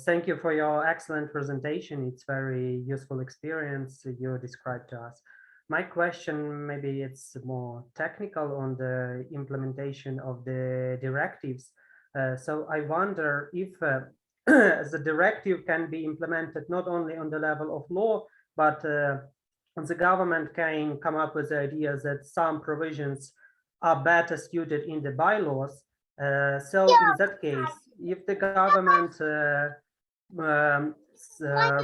Thank you for your excellent presentation. It's very useful experience you described to us. My question, maybe it's more technical on the implementation of the directives. So I wonder if the directive can be implemented not only on the level of law, but the government can come up with the idea that some provisions are better suited in the bylaws. So in that case, if the government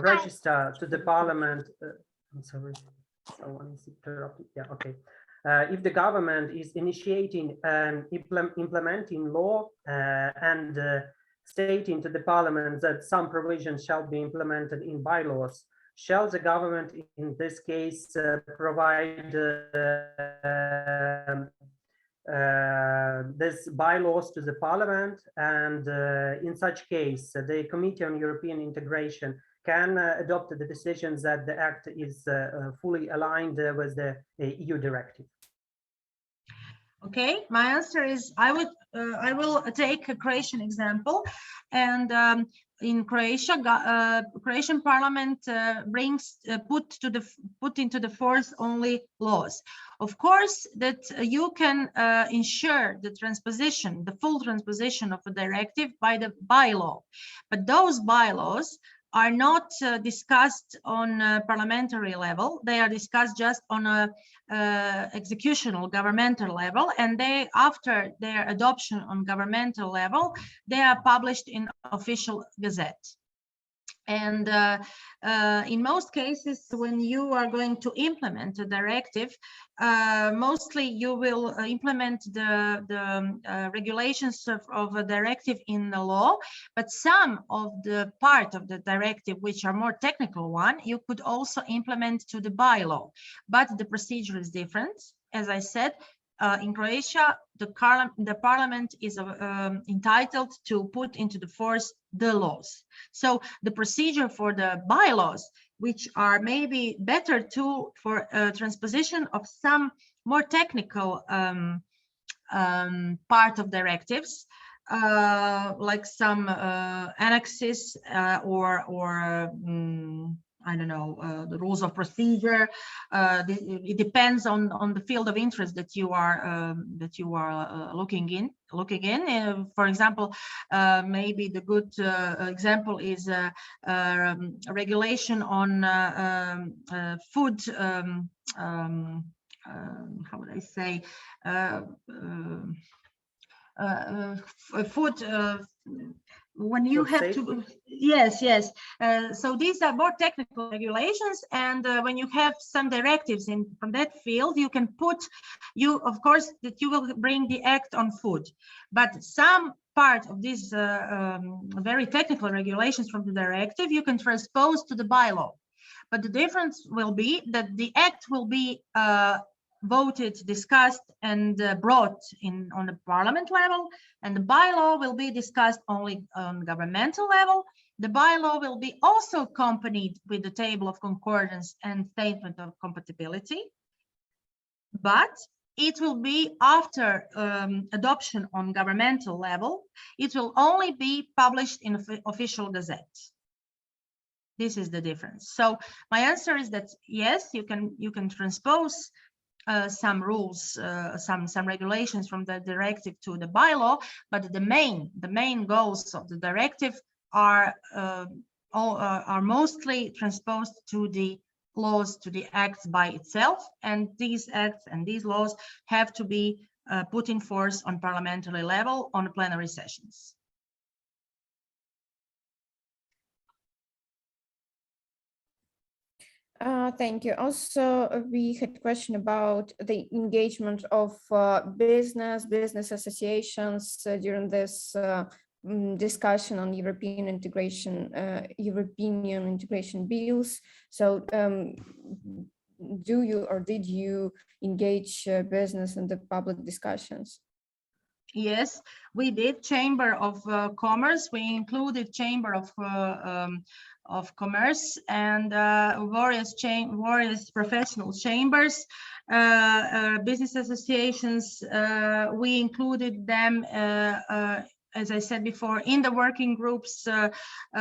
register to the parliament, I'm sorry. Someone is interrupted. Yeah, okay. If the government is initiating and implementing law and stating to the parliament that some provisions shall be implemented in bylaws, shall the government in this case provide this bylaws to the parliament? And in such case, the Committee on European Integration can adopt the decisions that the act is fully aligned with the EU directive. Okay, my answer is I will take a Croatian example, and in Croatia, Croatian Parliament put into the force only laws. Of course, that you can ensure the transposition, the full transposition of a directive by the bylaw, but those bylaws are not discussed on parliamentary level. They are discussed just on a executional governmental level, and they, after their adoption on governmental level, they are published in official gazette. And in most cases, when you are going to implement a directive, mostly you will implement the regulations of a directive in the law, but some of the part of the directive, which are more technical one, you could also implement to the bylaw, but the procedure is different. As I said, in Croatia, the parliament is entitled to put into the force the laws. So the procedure for the bylaws, which are maybe better tool for transposition of some more technical part of directives, like some annexes or I don't know, the rules of procedure. It depends on the field of interest that you are looking in. For example, maybe the good example is a regulation on food. How would I say? Food. When you have to, yes. So these are more technical regulations, and when you have some directives from that field, you can put, of course, that you will bring the act on food, but some part of these very technical regulations from the directive, you can transpose to the bylaw. But the difference will be that the act will be voted, discussed, and brought in on the parliament level, and the bylaw will be discussed only on governmental level. The bylaw will be also accompanied with the table of concordance and statement of compatibility, but it will be after adoption on governmental level. It will only be published in official gazette. This is the difference. So my answer is that yes, you can transpose some rules, some regulations from the directive to the bylaw, but the main goals of the directive are mostly transposed to the laws, to the acts by itself, and these acts and these laws have to be put in force on parliamentary level on plenary sessions. Thank you. Also, we had a question about the engagement of business associations during this discussion on European integration bills. So, do you or did you engage business in the public discussions? Yes, we did. Chamber of Commerce. We included Chamber of Commerce and various professional chambers, business associations. We included them, as I said before, in the working groups.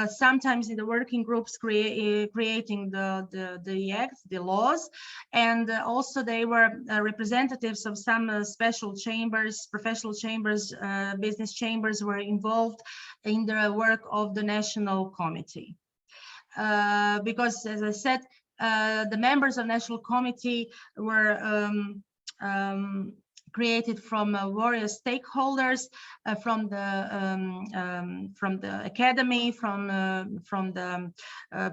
Sometimes in the working groups creating the acts, the laws, and also they were representatives of some special chambers, professional chambers, business chambers were involved in the work of the National Committee. Because, as I said, the members of National Committee were created from various stakeholders, from the academy, from the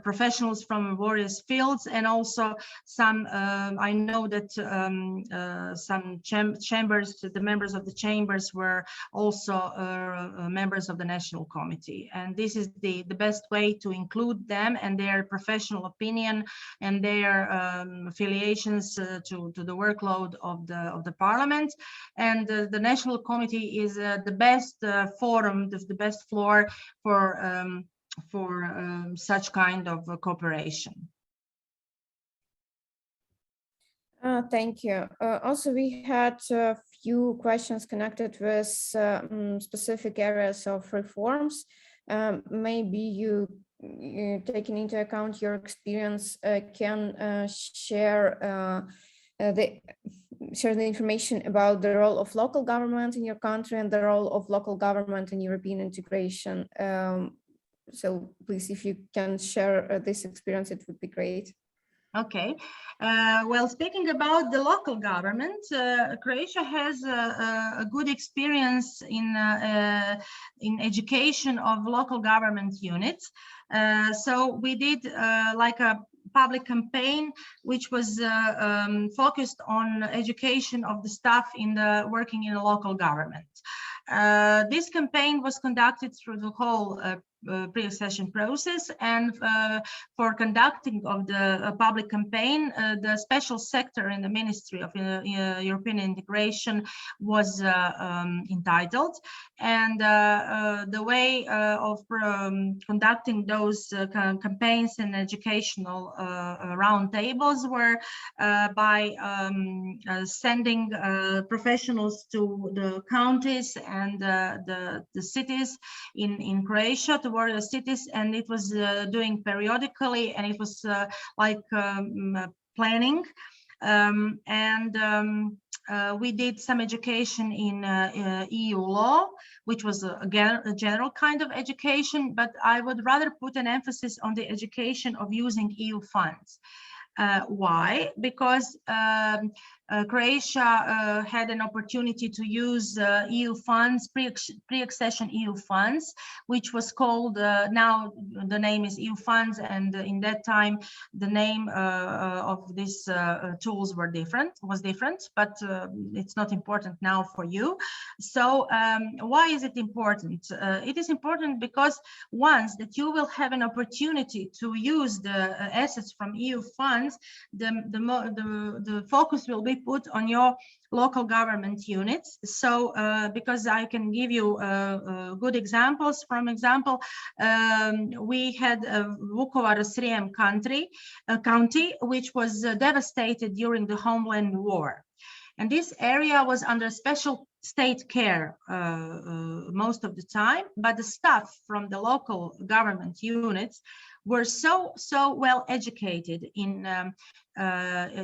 professionals from various fields, and also some. I know that some chambers, the members of the chambers, were also members of the National Committee, and this is the best way to include them and their professional opinion and their affiliations to the workload of the Parliament. And the National Committee is the best forum, the best floor for such kind of cooperation. Thank you. Also, we had a few questions connected with specific areas of reforms. Maybe you, taking into account your experience, can share the information about the role of local government in your country and the role of local government in European integration. So please, if you can share this experience, it would be great. Okay. Well, speaking about the local government, Croatia has a good experience in education of local government units. So we did like a public campaign which was focused on education of the staff working in the local government. This campaign was conducted through the whole pre-accession process, and for conducting of the public campaign, the special sector in the Ministry of European Integration was entitled, and the way of conducting those campaigns and educational roundtables were by sending professionals to the counties and the cities in Croatia, to various cities, and it was doing periodically, and it was like planning, we did some education in EU law, which was a general kind of education, but I would rather put an emphasis on the education of using EU funds. Why? Because Croatia had an opportunity to use EU funds, pre-accession EU funds, which was called, now the name is EU funds, and in that time the name of these tools was different, but it's not important now for you. So why is it important? It is important because once that you will have an opportunity to use the assets from EU funds, the focus will be put on your local government units. So because I can give you good examples. From example, we had Vukovar-Srijem county, which was devastated during the Homeland War. And this area was under special state care most of the time, but the staff from the local government units were so well educated in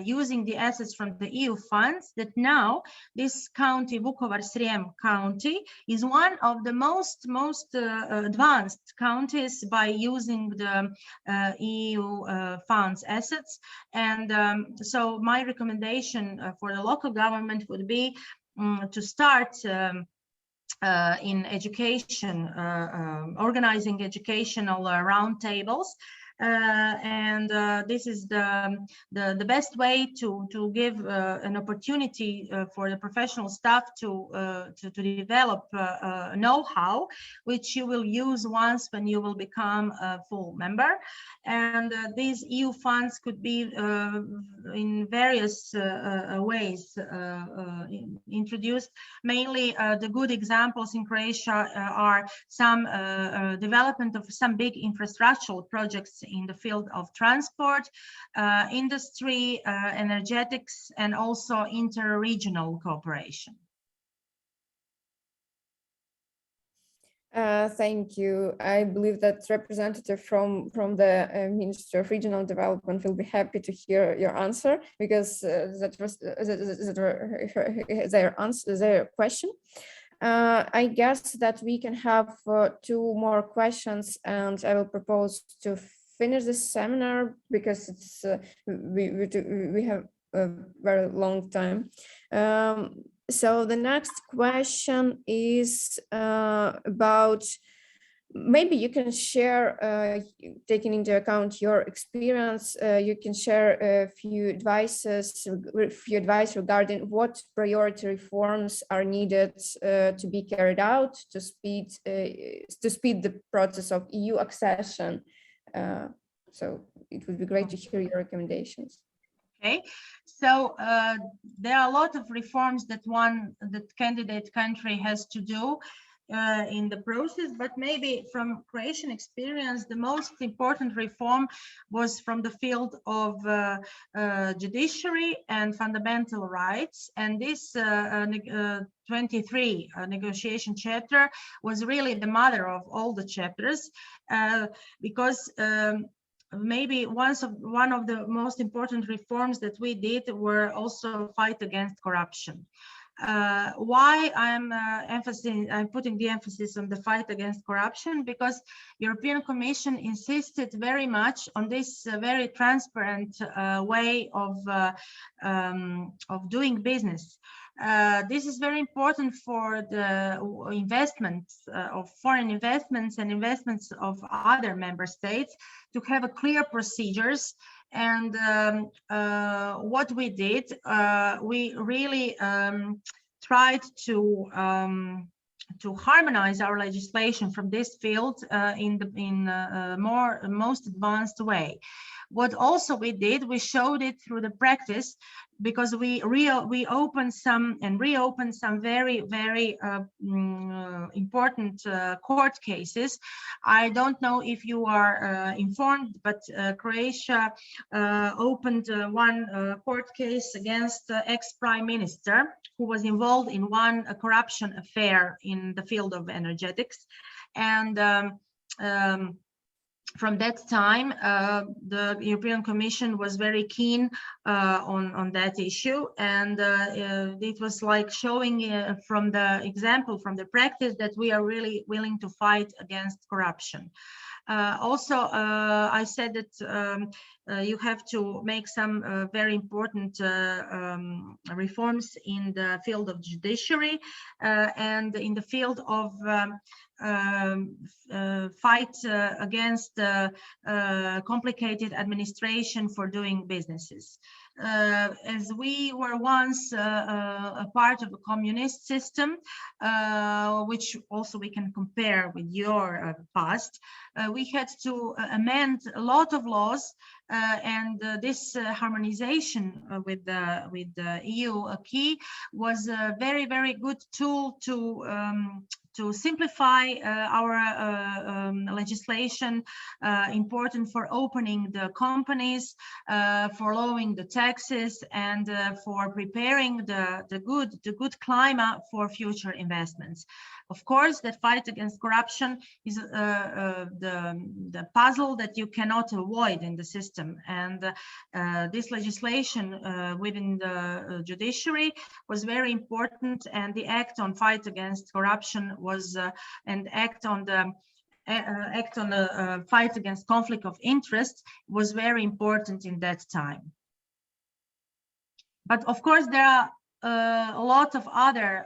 using the assets from the EU funds that now this county, Vukovar-Srijem County, is one of the most advanced counties by using the EU funds assets. And so my recommendation for the local government would be to start in education, organizing educational roundtables. And this is the best way to give an opportunity for the professional staff to develop know-how, which you will use once when you will become a full member. And these EU funds could be in various ways introduced. Mainly the good examples in Croatia are some development of some big infrastructural projects in the field of transport, industry, energetics, and also inter-regional cooperation. Thank you. I believe that representative from the Ministry of Regional Development will be happy to hear your answer, because that was their question. I guess that we can have 2 more questions, and I will propose to finish this seminar because it's we have a very long time. So the next question is about, maybe you can share, taking into account your experience, you can share a few advice regarding what priority reforms are needed to be carried out to speed the process of EU accession. So it would be great to hear your recommendations. Okay, so there are a lot of reforms that candidate country has to do in the process, but maybe from Croatian experience, the most important reform was from the field of judiciary and fundamental rights. And this 23 negotiation chapter was really the mother of all the chapters, because maybe one of the most important reforms that we did were also fight against corruption. Why I'm putting the emphasis on the fight against corruption? Because European Commission insisted very much on this very transparent way of doing business. This is very important for the investments of foreign investments and investments of other member states to have a clear procedures. And what we did, we really tried to harmonize our legislation from this field in most advanced way. What also we did, we showed it through the practice, because we opened some and reopened some very important court cases. I don't know if you are informed, but Croatia opened one court case against ex-prime minister who was involved in one corruption affair in the field of energetics. And from that time, the European Commission was very keen on that issue, and it was like showing from the example, from the practice, that we are really willing to fight against corruption. Also, I said that you have to make some very important reforms in the field of judiciary and in the field of fight against complicated administration for doing businesses. As we were once a part of a communist system, which also we can compare with your past, we had to amend a lot of laws, and this harmonization with the EU acquis was a very good tool to to simplify our legislation, important for opening the companies, for lowering the taxes, and for preparing the good climate for future investments. Of course, the fight against corruption is the puzzle that you cannot avoid in the system, and this legislation within the judiciary was very important, and the act on fight against corruption was an act on the fight against conflict of interest was very important in that time. But of course, there are a lot of other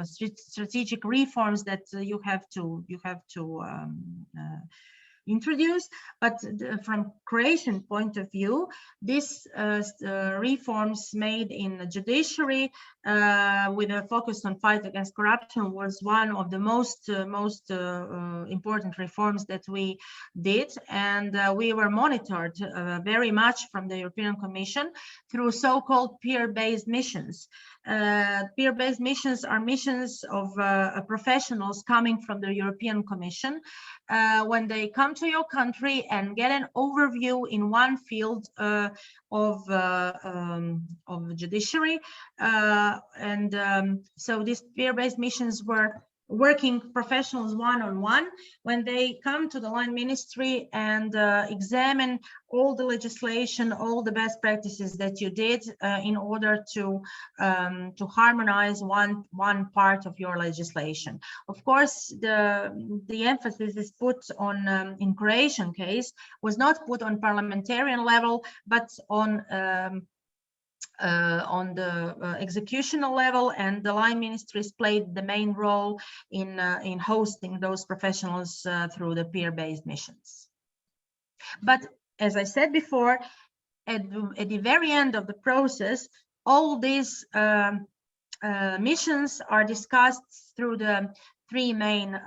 strategic reforms that you have to introduce, but from Croatian point of view, these reforms made in the judiciary with a focus on fight against corruption was one of the most important reforms that we did, and we were monitored very much from the European Commission through so-called peer-based missions. Peer-based missions are missions of professionals coming from the European Commission when they come to your country and get an overview in one field of judiciary, so these peer-based missions were working professionals one-on-one when they come to the line ministry and examine all the legislation, all the best practices that you did in order to harmonize one part of your legislation. Of course, the emphasis is put on in Croatian case was not put on parliamentarian level, but on the executional level, and the line ministries played the main role in hosting those professionals through the peer-based missions. But as I said before, at the very end of the process, all these missions are discussed through the three main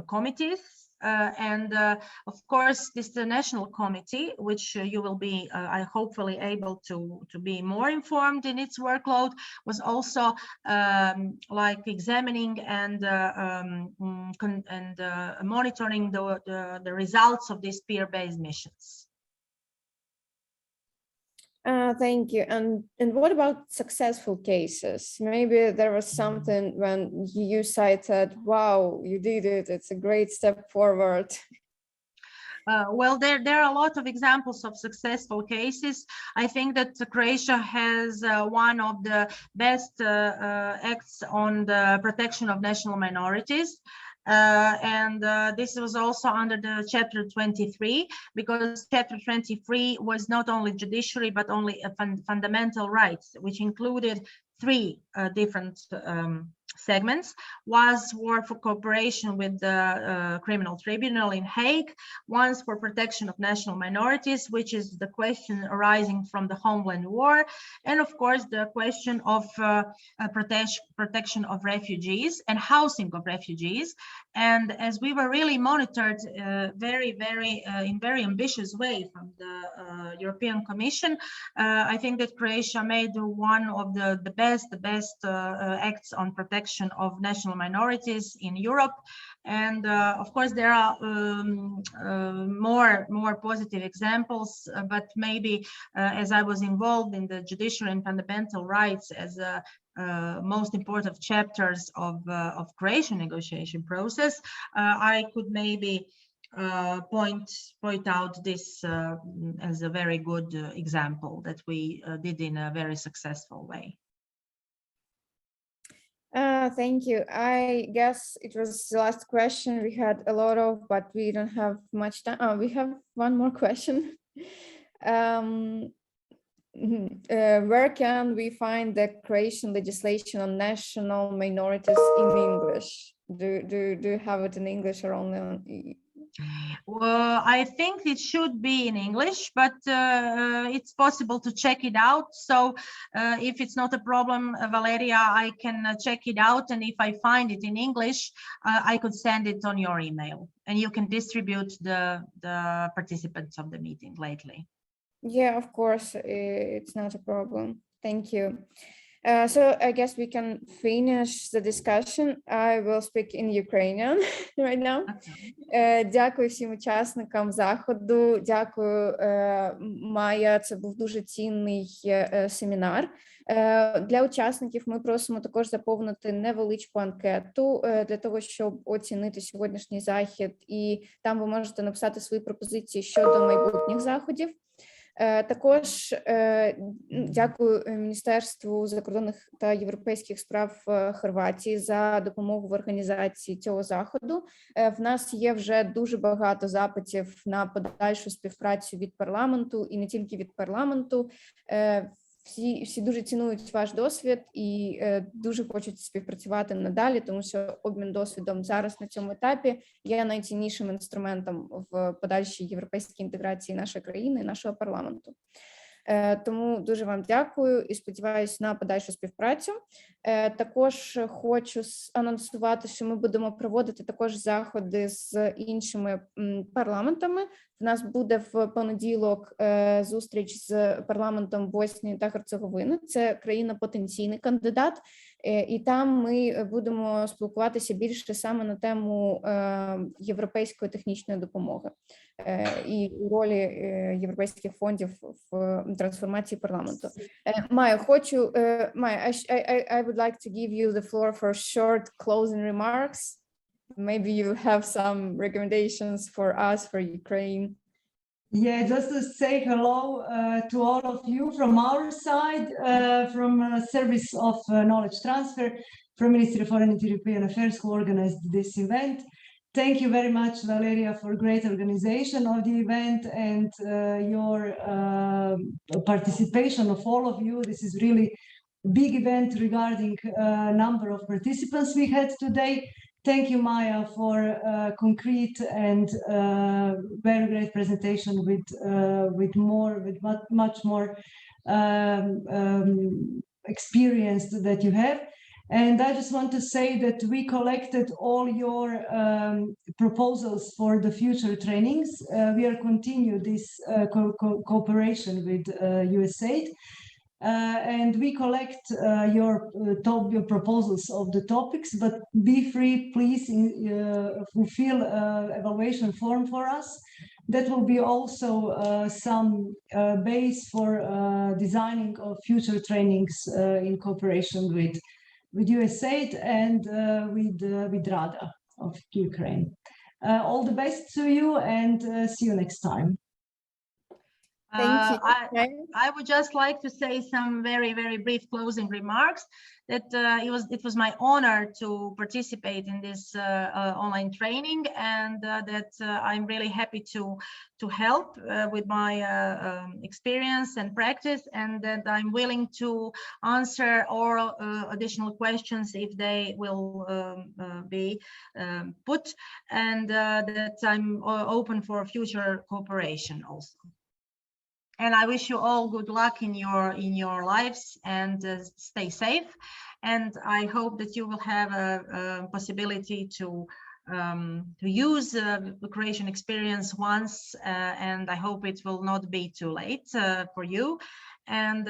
committees. Of course, this the national committee, which you will be, I hopefully able to be more informed in its workload, was also like examining and monitoring the results of these peer-based missions. Thank you. And what about successful cases? Maybe there was something when you cited, wow, you did it, it's a great step forward. Well, there are a lot of examples of successful cases. I think that Croatia has one of the best acts on the protection of national minorities. This was also under the chapter 23, because chapter 23 was not only judiciary but only fundamental rights, which included three different segments. Was war for cooperation with the criminal tribunal in Hague, one's for protection of national minorities, which is the question arising from the homeland war, and of course the question of protection of refugees and housing of refugees. And as we were really monitored in very ambitious way from the European Commission, I think that Croatia made one of the best acts on protection of national minorities in Europe. And of course there are more positive examples, but maybe as I was involved in the judiciary and fundamental rights as most important chapters of Croatian negotiation process, I could maybe point out this as a very good example that we did in a very successful way. Thank you. I guess it was the last question we had a lot of, but we don't have much time. Oh, we have one more question. Where can we find the Croatian legislation on national minorities in English? Do you have it in English or only on? Well, I think it should be in English, but it's possible to check it out. So if it's not a problem, Valeria, I can check it out. And if I find it in English, I could send it on your email and you can distribute the participants of the meeting lately. Yeah, of course, it's not a problem. Thank you. So I guess we can finish the discussion. I will speak in Ukrainian right now. Дякую всім учасникам заходу. Дякую, Майя. Це був дуже цінний семінар. Для учасників ми просимо також заповнити невеличку анкету для того, щоб оцінити сьогоднішній захід, і там ви можете написати свої пропозиції щодо майбутніх заходів. Також дякую Міністерству закордонних та європейських справ Хорватії за допомогу в організації цього заходу. В нас є вже дуже багато запитів на подальшу співпрацю від парламенту, і не тільки від парламенту. Всі дуже цінують ваш досвід і дуже хочуть співпрацювати надалі, тому що обмін досвідом зараз на цьому етапі є найціннішим інструментом в подальшій європейській інтеграції нашої країни і нашого парламенту. Тому дуже вам дякую і сподіваюся на подальшу співпрацю. Також хочу анонсувати, що ми будемо проводити також заходи з іншими парламентами. В нас буде в понеділок зустріч з парламентом Боснії та Герцеговини. Це країна-потенційний кандидат. І там ми будемо спілкуватися більше саме на тему європейської технічної допомоги і ролі європейських фондів в трансформації парламенту. Майя, I would like to give you the floor for short closing remarks. Maybe you have some recommendations for us, for Ukraine. Yeah, just to say hello to all of you from our side, from Service of Knowledge Transfer, from Ministry of Foreign and European Affairs who organized this event. Thank you very much, Valeria, for great organization of the event and your participation of all of you. This is really a big event regarding number of participants we had today. Thank you, Майя, for concrete and very great presentation with much more experience that you have. And I just want to say that we collected all your proposals for the future trainings. We are continue this cooperation with USAID. And we collect your proposals of the topics, but be free, please, fulfill evaluation form for us. That will be also some base for designing of future trainings in cooperation with USAID and with Rada of Ukraine. All the best to you and see you next time. Thank you. I would just like to say some very, very brief closing remarks. That it was my honor to participate in this online training, and that I'm really happy to help with my experience and practice, and that I'm willing to answer all additional questions if they will be put, and that I'm open for future cooperation also. And I wish you all good luck in your lives, and stay safe. And I hope that you will have a possibility to use the Croatian experience once, and I hope it will not be too late for you. And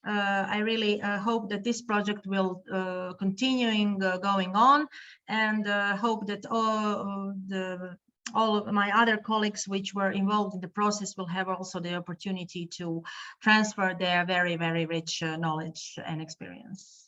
I really hope that this project will continuing going on, and hope that all of my other colleagues which were involved in the process will have also the opportunity to transfer their very, very rich knowledge and experience.